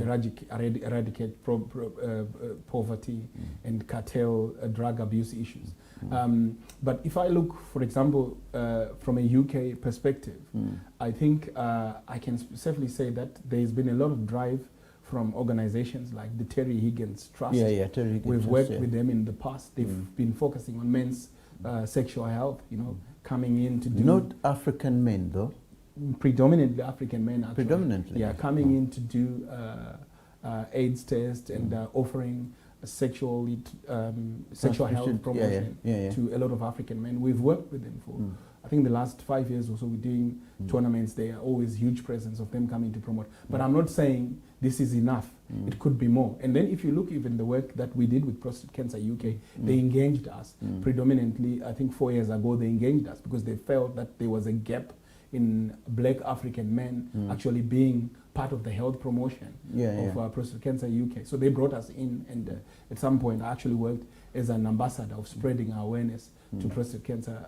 eradicate poverty and curtail drug abuse issues. But if I look, for example, from a UK perspective, I think I can safely say that there's been a lot of drive from organizations like the Terry Higgins Trust. Terry Higgins We've Trust, worked with them in the past. They've been focusing on men's sexual health, coming in to do... Not African men, though? Predominantly African men, actually. Predominantly? Yeah, coming in to do AIDS tests and offering sexual health promotion to a lot of African men. We've worked with them for, I think, the last 5 years or so. We're doing tournaments. There are always huge presence of them coming to promote. But I'm not saying this is enough. It could be more. And then if you look even the work that we did with Prostate Cancer UK, they engaged us predominantly. I think 4 years ago they engaged us because they felt that there was a gap in black African men actually being part of the health promotion of Prostate Cancer UK. So they brought us in, and at some point I actually worked as an ambassador of spreading awareness to prostate cancer,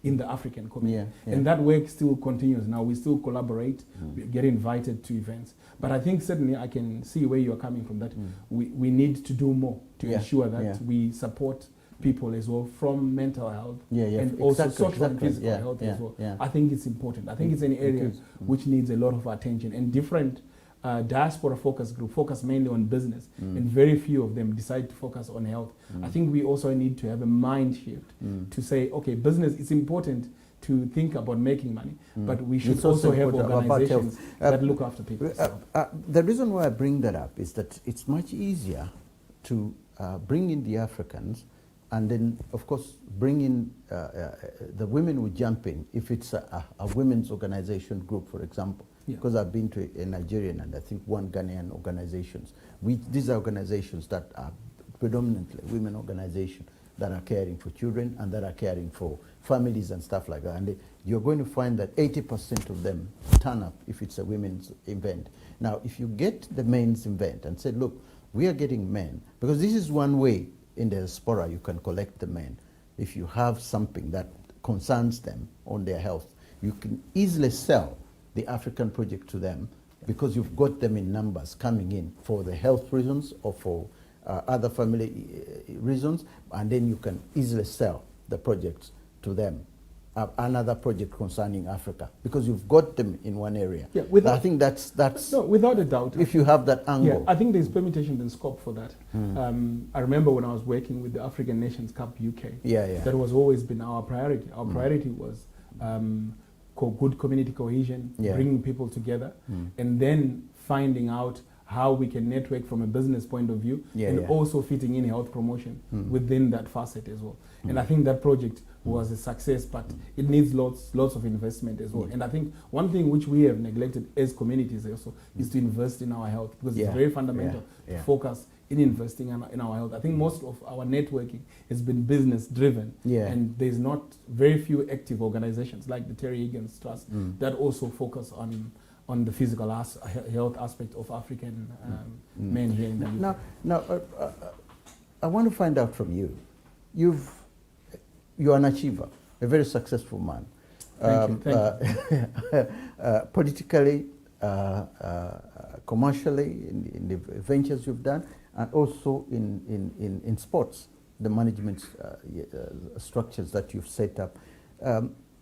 in the African community. And that work still continues now. We still collaborate, we get invited to events. But I think certainly I can see where you're coming from, that we need to do more to ensure that we support people as well from mental health and also social and physical health as well. I think it's important. I think it's an area which needs a lot of attention, and different diaspora focus group focus mainly on business, and very few of them decide to focus on health. I think we also need to have a mind shift to say, okay, business is important to think about making money, but we should also have organizations that look after people. The reason why I bring that up is that it's much easier to bring in the Africans, and then, of course, bring in the women who jump in if it's a women's organization group, for example. Because I've been to a Nigerian and I think one Ghanaian organizations. These are organizations that are predominantly women organizations that are caring for children and that are caring for families and stuff like that. And you're going to find that 80% of them turn up if it's a women's event. Now, if you get the men's event and say, look, we are getting men, because this is one way in the diaspora you can collect the men. If you have something that concerns them on their health, you can easily sell the African project to them because you've got them in numbers coming in for the health reasons or for other family reasons, and then you can easily sell the projects to them. Another project concerning Africa, because you've got them in one area. I think that's no, without a doubt. If you have that angle, I think there's permutation and scope for that. I remember when I was working with the African Nations Cup UK. That was always been our priority. Our priority was good community cohesion, bringing people together, and then finding out how we can network from a business point of view, and also fitting in health promotion within that facet as well. And I think that project was a success, but it needs lots of investment as well. And I think one thing which we have neglected as communities also is to invest in our health, because it's very fundamental to focus in investing in our health. I think most of our networking has been business driven, and there's not very few active organizations like the Terry Higgins Trust that also focus on the physical health aspect of African men here in the UK. Now, I want to find out from you. You're an achiever, a very successful man. Thank you. Politically, commercially, in the ventures you've done, and also in sports, the management structures that you've set up.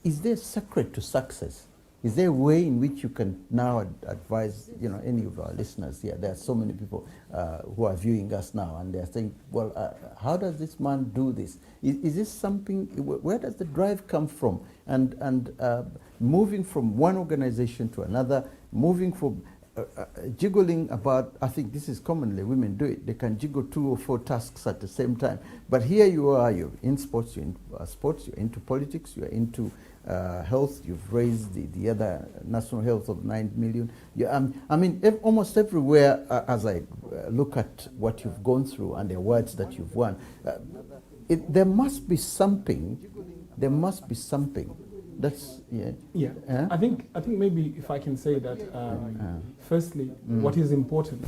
is there a secret to success? Is there a way in which you can now advise, any of our listeners here? There are so many people who are viewing us now, and they're saying, well, how does this man do this? Is this something, where does the drive come from? And moving from one organization to another, moving from jiggling about, I think this is commonly, women do it. They can jiggle 2 or 4 tasks at the same time. But here you are, you're in sports, you're into politics, you're into health, you've raised the other national health of 9 million. Almost everywhere, as I look at what you've gone through and the awards that you've won, there must be something. That's I think maybe if I can say that, firstly, what is important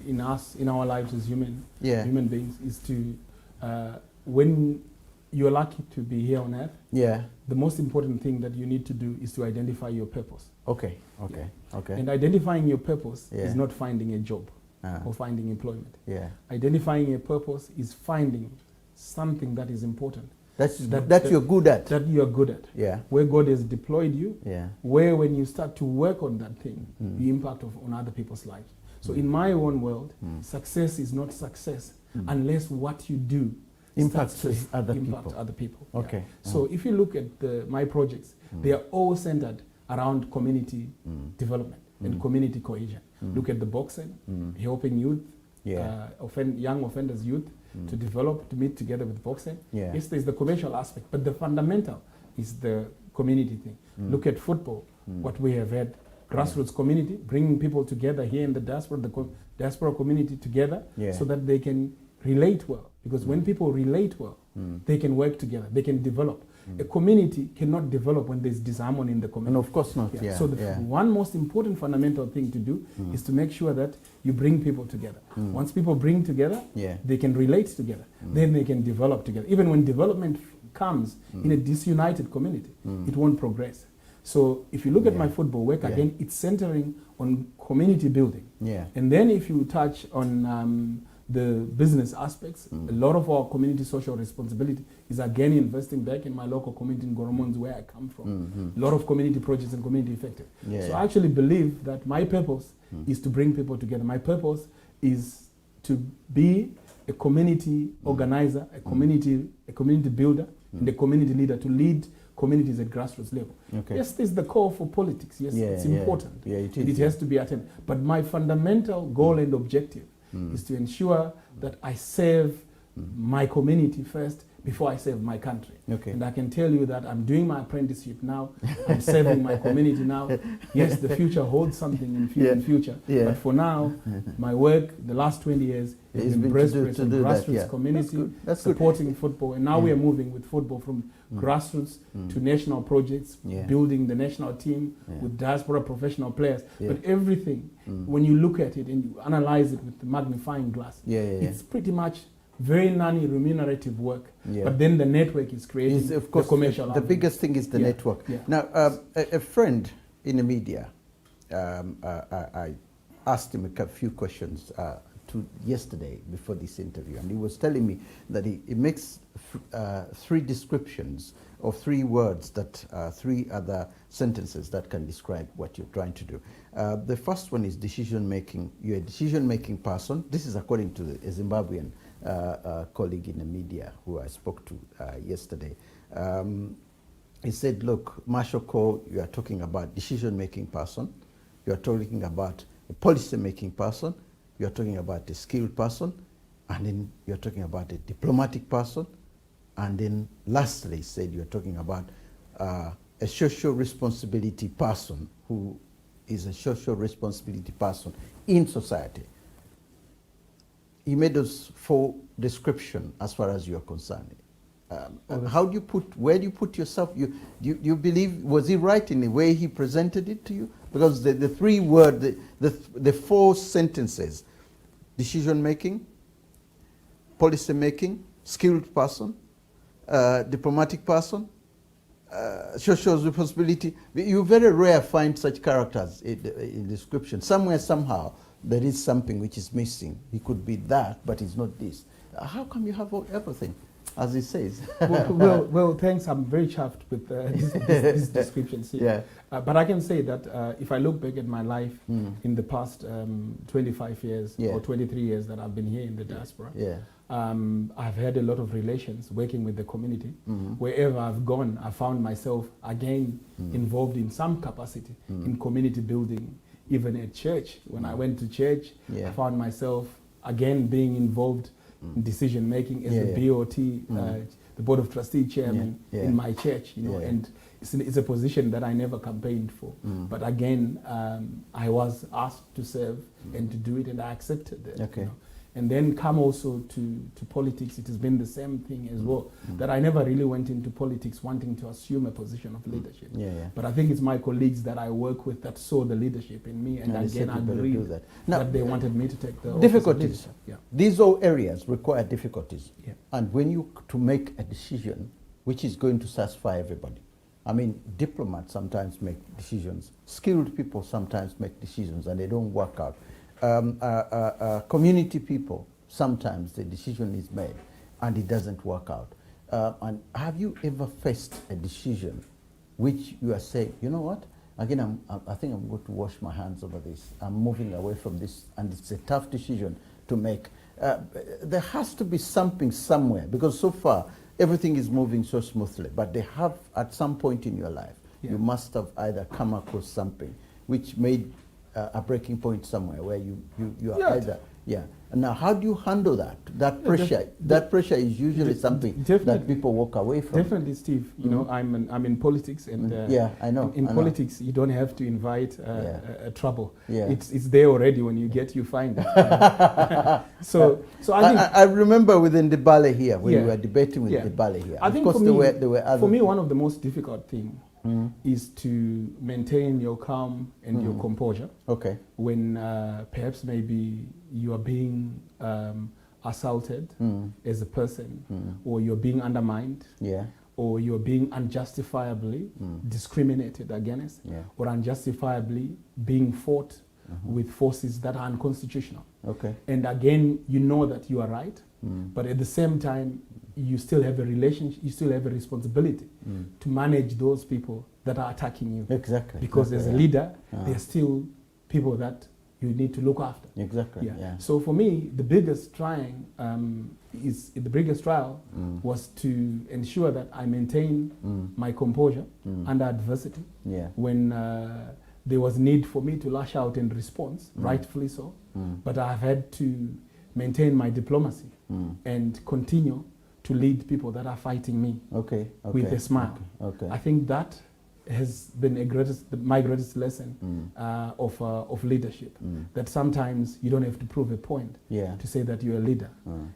in our lives as human beings is to when you're lucky to be here on earth, the most important thing that you need to do is to identify your purpose. Okay. And identifying your purpose is not finding a job or finding employment. Identifying a purpose is finding something that is important. That you're good at. That you are good at. Yeah. Where God has deployed you. Yeah. Where when you start to work on that thing, the impact on other people's lives. So in my own world, success is not success unless what you do impacts other people. Okay. So if you look at my projects, they are all centered around community development and community cohesion. Look at the boxing, helping youth, young offenders youth to develop, to meet together with boxing. Yes, there's the commercial aspect, but the fundamental is the community thing. Look at football, what we have had, grassroots community, bringing people together here in the diaspora, diaspora community together so that they can relate well. Because when people relate well, they can work together, they can develop. A community cannot develop when there's disharmony in the community. And of course not. So the one most important fundamental thing to do is to make sure that you bring people together. Once people bring together, they can relate together. Then they can develop together. Even when development comes in a disunited community, it won't progress. So if you look at my football work, again, it's centering on community building. And then if you touch on the business aspects, a lot of our community social responsibility is again investing back in my local community in Goromons, where I come from. A lot of community projects and community effective. So I actually believe that my purpose is to bring people together. My purpose is to be a community organizer, a community builder, and a community leader to lead communities at grassroots level. Yes, this is the call for politics. Yes, it's important. It has to be attended. But my fundamental goal and objective is to ensure that I serve my community first before I serve my country. And I can tell you that I'm doing my apprenticeship now. I'm serving my community now. Yes, the future holds something in future. But for now, my work, the last 20 years, has been grassroots community, supporting football. And now we are moving with football from grassroots to national projects, building the national team with diaspora professional players. But everything, when you look at it and you analyze it with the magnifying glass, it's pretty much very non-remunerative work. But then the network is creating of course, the commercial. The biggest thing is the network. Now, a friend in the media, I asked him a few questions yesterday before this interview, and he was telling me that he makes 3 descriptions of 3 words that 3 other sentences that can describe what you're trying to do. The first one is decision making. You're a decision making person. This is according to a Zimbabwean colleague in the media who I spoke to yesterday. He said, look, Marshall Cole, you are talking about decision making person. You are talking about a policy making person. You're talking about a skilled person, and then you're talking about a diplomatic person, and then lastly said you're talking about a social responsibility person who is a social responsibility person in society. He made those 4 descriptions as far as you're concerned. Where do you put yourself? You believe, was he right in the way he presented it to you? Because the 3 words, the 4 sentences, decision making, policy making, skilled person, diplomatic person, social responsibility. You very rare find such characters in description. Somewhere, somehow, there is something which is missing. He could be that, but he's not this. How come you have everything? as he says. Well, thanks. I'm very chuffed with this description. See. Yeah. But I can say that if I look back at my life in the past 25 years or 23 years that I've been here in the diaspora, I've had a lot of relations working with the community. Wherever I've gone, I found myself again involved in some capacity in community building, even at church. When I went to church, I found myself again being involved in decision making as the BOT, the Board of Trustee Chairman in my church, you know, and it's a position that I never campaigned for. But again, I was asked to serve and to do it, and I accepted it. Okay. You know? And then come also to politics, it has been the same thing as well. That I never really went into politics wanting to assume a position of leadership. But I think it's my colleagues that I work with that saw the leadership in me, and again agreed that they wanted me to take the difficulties. Yeah. These all areas require difficulties. And when you to make a decision which is going to satisfy everybody. I mean, diplomats sometimes make decisions. Skilled people sometimes make decisions and they don't work out. Community people, sometimes the decision is made and it doesn't work out. And have you ever faced a decision which you are saying, you know what, again, I think I'm going to wash my hands over this. I'm moving away from this, and it's a tough decision to make. There has to be something somewhere, because so far everything is moving so smoothly, but they have, at some point in your life, you must have either come across something which made a breaking point somewhere where you are either, Now, how do you handle that? That pressure, that pressure is usually something that people walk away from. Definitely, Steve. You know, I'm in politics, and I know. In politics, you don't have to invite trouble. It's there already. When you get, you find it. So I remember within the Bale here when we were debating with the Bale here. I think of course, there were other. For me, one of the most difficult things is to maintain your calm and your composure. Okay. When perhaps maybe you are being assaulted as a person, or you're being undermined, or you're being unjustifiably discriminated against, or unjustifiably being fought with forces that are unconstitutional. Okay. And again, you know that you are right, but at the same time, you still have a relationship, you still have a responsibility to manage those people that are attacking you. Exactly. Because as a leader, there are still people that you need to look after. Exactly. So for me, the biggest trial was to ensure that I maintain my composure under adversity. When there was need for me to lash out in response, rightfully so. But I've had to maintain my diplomacy and continue to lead people that are fighting me with a smile. I think that has been my greatest lesson of leadership. That sometimes you don't have to prove a point to say that you're a leader.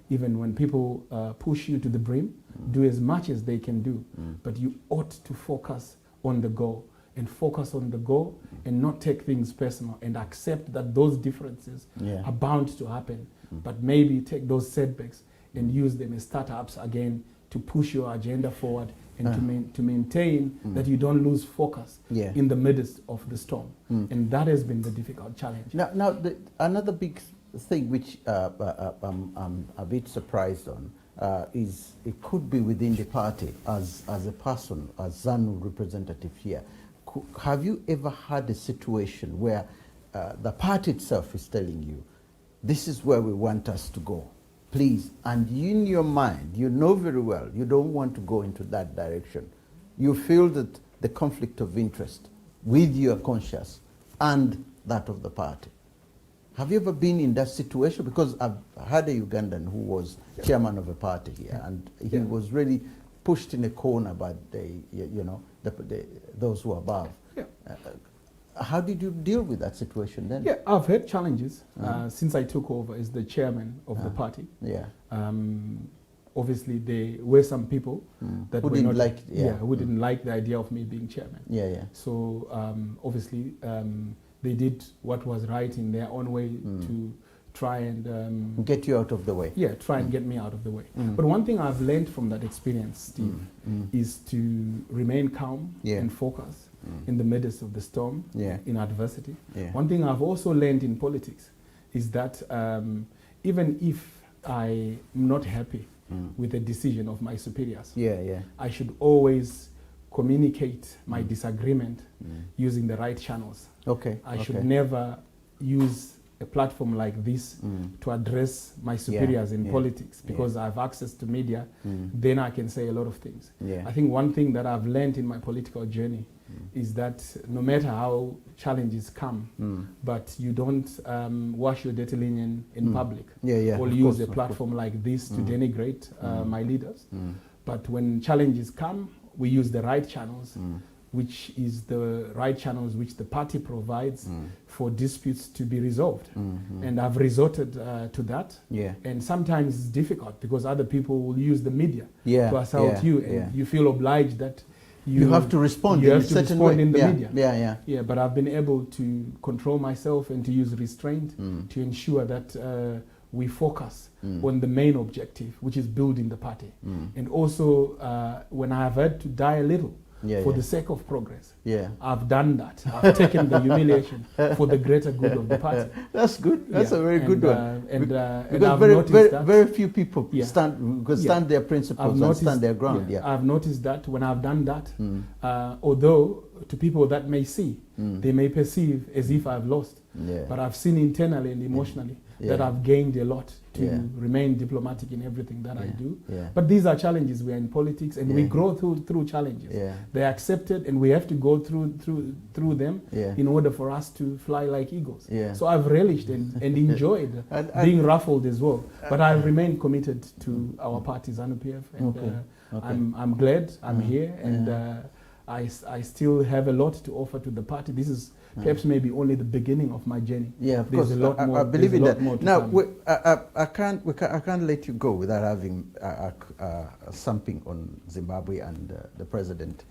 Even when people push you to the brim, do as much as they can do, but you ought to focus on the goal. And focus on the goal and not take things personal, and accept that those differences are bound to happen. But maybe take those setbacks and use them as startups again to push your agenda forward and to maintain that you don't lose focus in the midst of the storm. And that has been the difficult challenge. Now another big thing which I'm a bit surprised on is it could be within the party as a person, as ZANU representative here. Have you ever had a situation where the party itself is telling you, this is where we want us to go, please, and in your mind, you know very well, you don't want to go into that direction. You feel that the conflict of interest with your conscience and that of the party. Have you ever been in that situation? Because I've had a Ugandan who was chairman of a party here, and he was really pushed in a corner by those who are above. How did you deal with that situation then? I've had challenges since I took over as the chairman of the party. Obviously, there were some people that who didn't like, who didn't like the idea of me being chairman. So obviously, they did what was right in their own way to try and get you out of the way. Try and get me out of the way. But one thing I've learned from that experience, Steve, is to remain calm and focus in the midst of the storm, in adversity. One thing I've also learned in politics is that even if I'm not happy with the decision of my superiors. Yeah, yeah. I should always communicate my disagreement using the right channels. Okay. I should never use a platform like this to address my superiors in politics, because I have access to media, then I can say a lot of things. Yeah. I think one thing that I've learned in my political journey is that no matter how challenges come, but you don't wash your dirty linen in public, or use a platform like this to denigrate my leaders. But when challenges come, we use the right channels, which is the right channels which the party provides for disputes to be resolved. And I've resorted to that. And sometimes it's difficult because other people will use the media to assault you, and you feel obliged that you have to respond in a certain way. In the media. But I've been able to control myself and to use restraint to ensure that we focus on the main objective, which is building the party. And also, when I have had to die a little for the sake of progress, I've done that. I've taken the humiliation for the greater good of the party. That's good. That's a very good one. And I've noticed that very few people stand their principles and stand their ground. I've noticed that when I've done that, although to people that may see, they may perceive as if I've lost, but I've seen internally and emotionally that I've gained a lot to remain diplomatic in everything that I do. But these are challenges. We are in politics, and we grow through challenges. They're accepted, and we have to go through them in order for us to fly like eagles. So I've relished and enjoyed being ruffled as well. But I've remained committed to our party, ZANU-PF, and I'm glad I'm here, and I still have a lot to offer to the party. This is perhaps maybe only the beginning of my journey. Of course. I believe in that. Now, I can't let you go without having something on Zimbabwe and the president.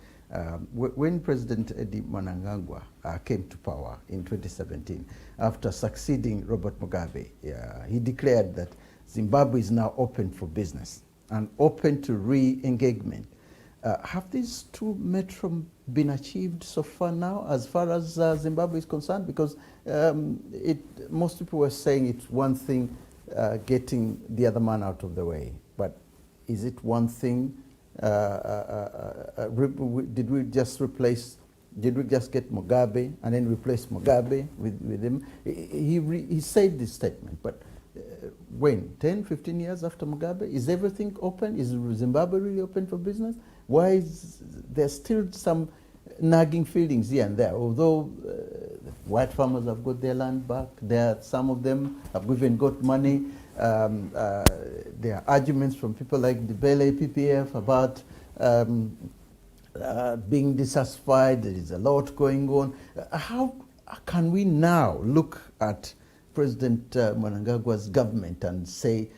When President Eddie Mnangagwa came to power in 2017, after succeeding Robert Mugabe, he declared that Zimbabwe is now open for business and open to re-engagement. Have these two metro been achieved so far now, as far as Zimbabwe is concerned? Because most people were saying it's one thing getting the other man out of the way, but is it one thing? Did we just get Mugabe and then replace Mugabe with him? He said this statement, but when 10, 15 years after Mugabe, is everything open? Is Zimbabwe really open for business? Why is there still some nagging feelings here and there? Although white farmers have got their land back, some of them have even got money. There are arguments from people like the Bele PPF about being dissatisfied. There is a lot going on. How can we now look at President Mnangagwa's government and say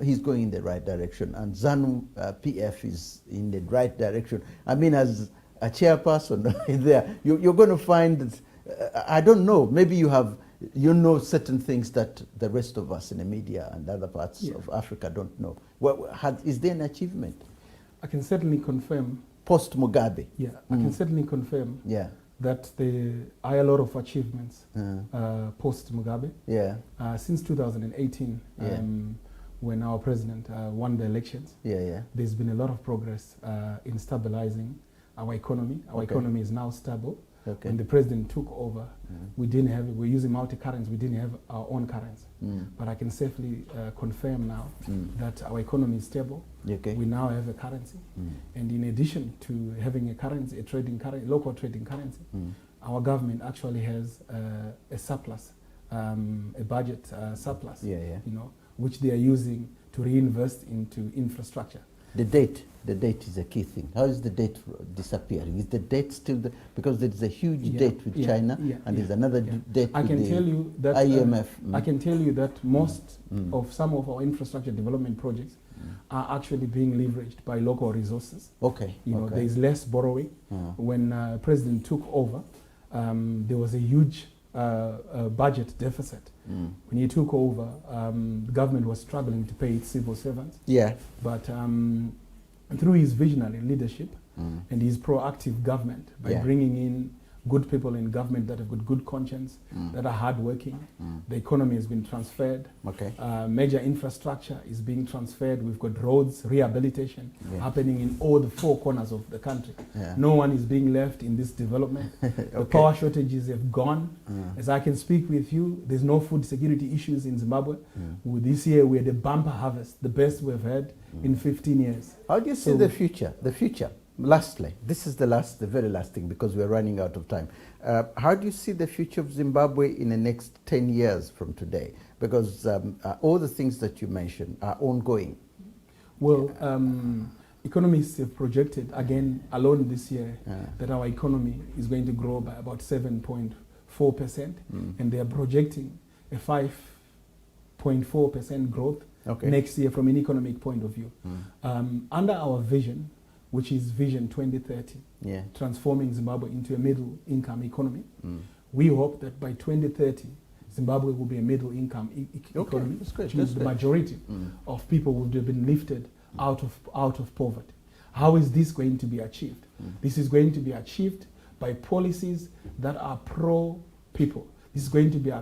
he's going in the right direction, and ZANU-PF is in the right direction? I mean, as a chairperson there, you're going to find, I don't know, maybe you know certain things that the rest of us in the media and other parts of Africa don't know. Is there an achievement? I can certainly confirm. Post-Mugabe? I can certainly confirm that there are a lot of achievements post-Mugabe. Since 2018, when our president won the elections, there's been a lot of progress in stabilizing our economy. Our economy is now stable. When the president took over, we're using multi-currency, we didn't have our own currency. But I can safely confirm now that our economy is stable. We now have a currency. And in addition to having a currency, local trading currency, our government actually has a surplus, a budget surplus, which they are using to reinvest into infrastructure. The date is a key thing. How is the date disappearing? Is the date still because there is a huge date with China, and there's another date with the IMF. I can tell you that most of some of our infrastructure development projects are actually being leveraged by local resources. There is less borrowing. When President took over, there was a huge budget deficit. When he took over, the government was struggling to pay its civil servants. But through his visionary leadership and his proactive government, by bringing in good people in government that have got good conscience, that are hardworking. The economy has been transferred. Okay. Major infrastructure is being transferred. We've got roads, rehabilitation happening in all the four corners of the country. Yeah. No one is being left in this development. The power shortages have gone. As I can speak with you, there's no food security issues in Zimbabwe. This year we had a bumper harvest, the best we've had in 15 years. How do you see the future? The future. Lastly, this is the very last thing, because we're running out of time. How do you see the future of Zimbabwe in the next 10 years from today? Because all the things that you mentioned are ongoing. Well, economists have projected, again, alone this year, that our economy is going to grow by about 7.4%, and they are projecting a 5.4% growth next year from an economic point of view. Under our vision, which is Vision 2030, transforming Zimbabwe into a middle-income economy. We hope that by 2030, Zimbabwe will be a middle-income economy, which means the majority of people will have been lifted out of poverty. How is this going to be achieved? This is going to be achieved by policies that are pro-people. This is going to be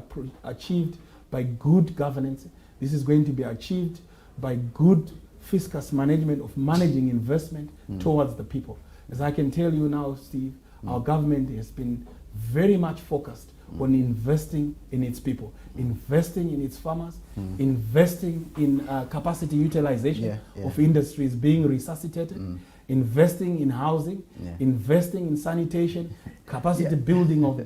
achieved by good governance. This is going to be achieved by good fiscal management of managing investment towards the people. As I can tell you now, Steve, our government has been very much focused on investing in its people, investing in its farmers, investing in capacity utilization of industries being resuscitated, investing in housing, investing in sanitation, capacity building of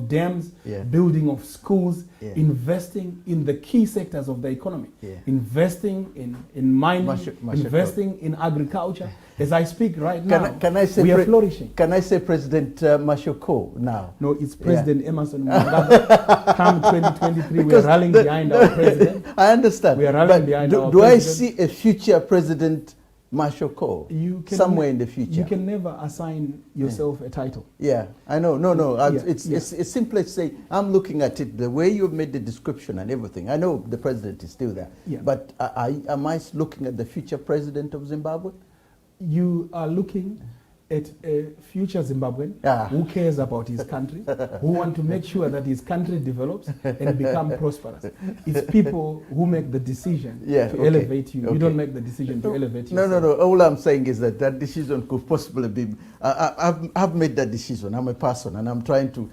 dams, building of schools, investing in the key sectors of the economy, investing in mining, investing in agriculture. As I speak right now, we are flourishing. Can I say President Mashoko now? No, it's President Emerson Mnangagwa. Come 2023, we are rallying behind our president. I understand. We are rallying behind our president. Do I see a future President Mashoko somewhere in the future? You can never assign yourself a title. Yeah, I know. No. It's simply say, I'm looking at it, the way you've made the description and everything. I know the president is still there. But am I looking at the future president of Zimbabwe? You are looking at a future Zimbabwean who cares about his country, who want to make sure that his country develops and become prosperous. It's people who make the decision to elevate you. You don't make the decision to elevate yourself. No. All I'm saying is that decision could possibly be... I've made that decision. I'm a person, and I'm trying to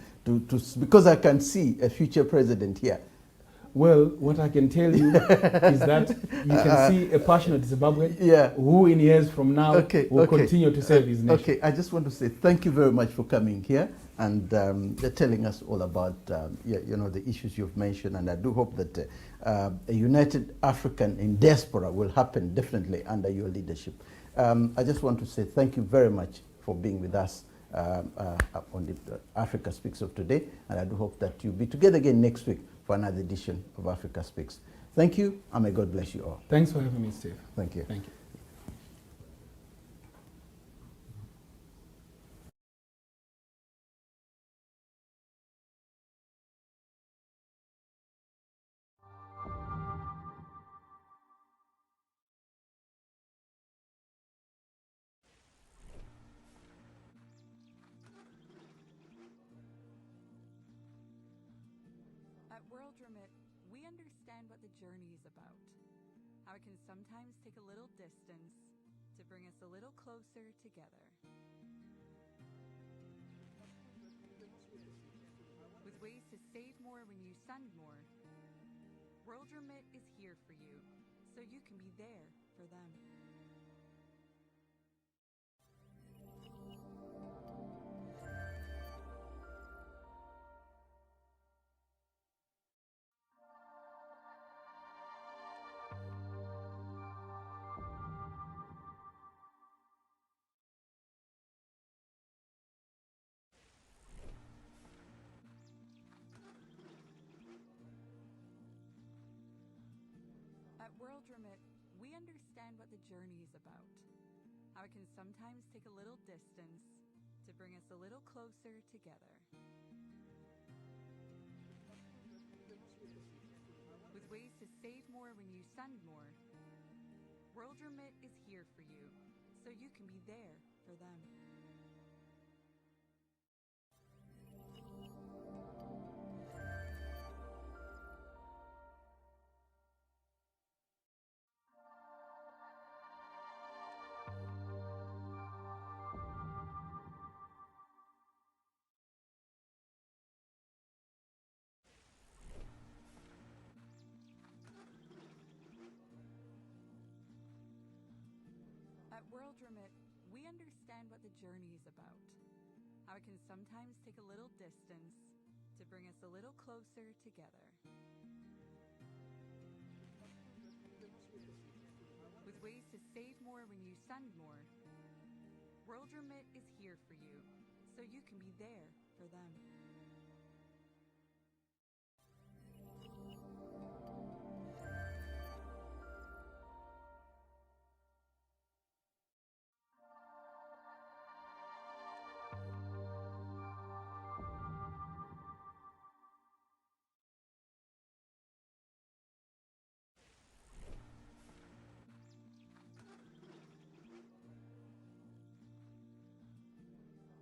because I can see a future president here. Well, what I can tell you is that you can see a passionate Zimbabwean who in years from now will continue to serve his nation. Okay, I just want to say thank you very much for coming here and telling us all about the issues you've mentioned, and I do hope that a united African in diaspora will happen definitely under your leadership. I just want to say thank you very much for being with us on the Africa Speaks of today, and I do hope that you'll be together again next week for another edition of Africa Speaks. Thank you, and may God bless you all. Thanks for having me, Steve. Thank you. Thank you. At World Remit, we understand what the journey is about, how it can sometimes take a little distance to bring us a little closer together. With ways to save more when you send more, World Remit is here for you, so you can be there for them. At World Remit, we understand what the journey is about, how it can sometimes take a little distance to bring us a little closer together. With ways to save more when you send more, World Remit is here for you, so you can be there for them. At World Remit, we understand what the journey is about, how it can sometimes take a little distance to bring us a little closer together. With ways to save more when you send more, World Remit is here for you, so you can be there for them.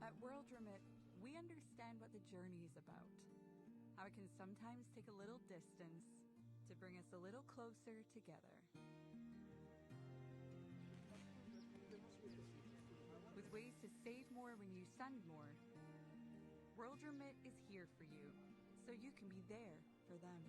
At World Remit, we understand what the journey is about, how it can sometimes take a little distance to bring us a little closer together. With ways to save more when you send more, World Remit is here for you, so you can be there for them.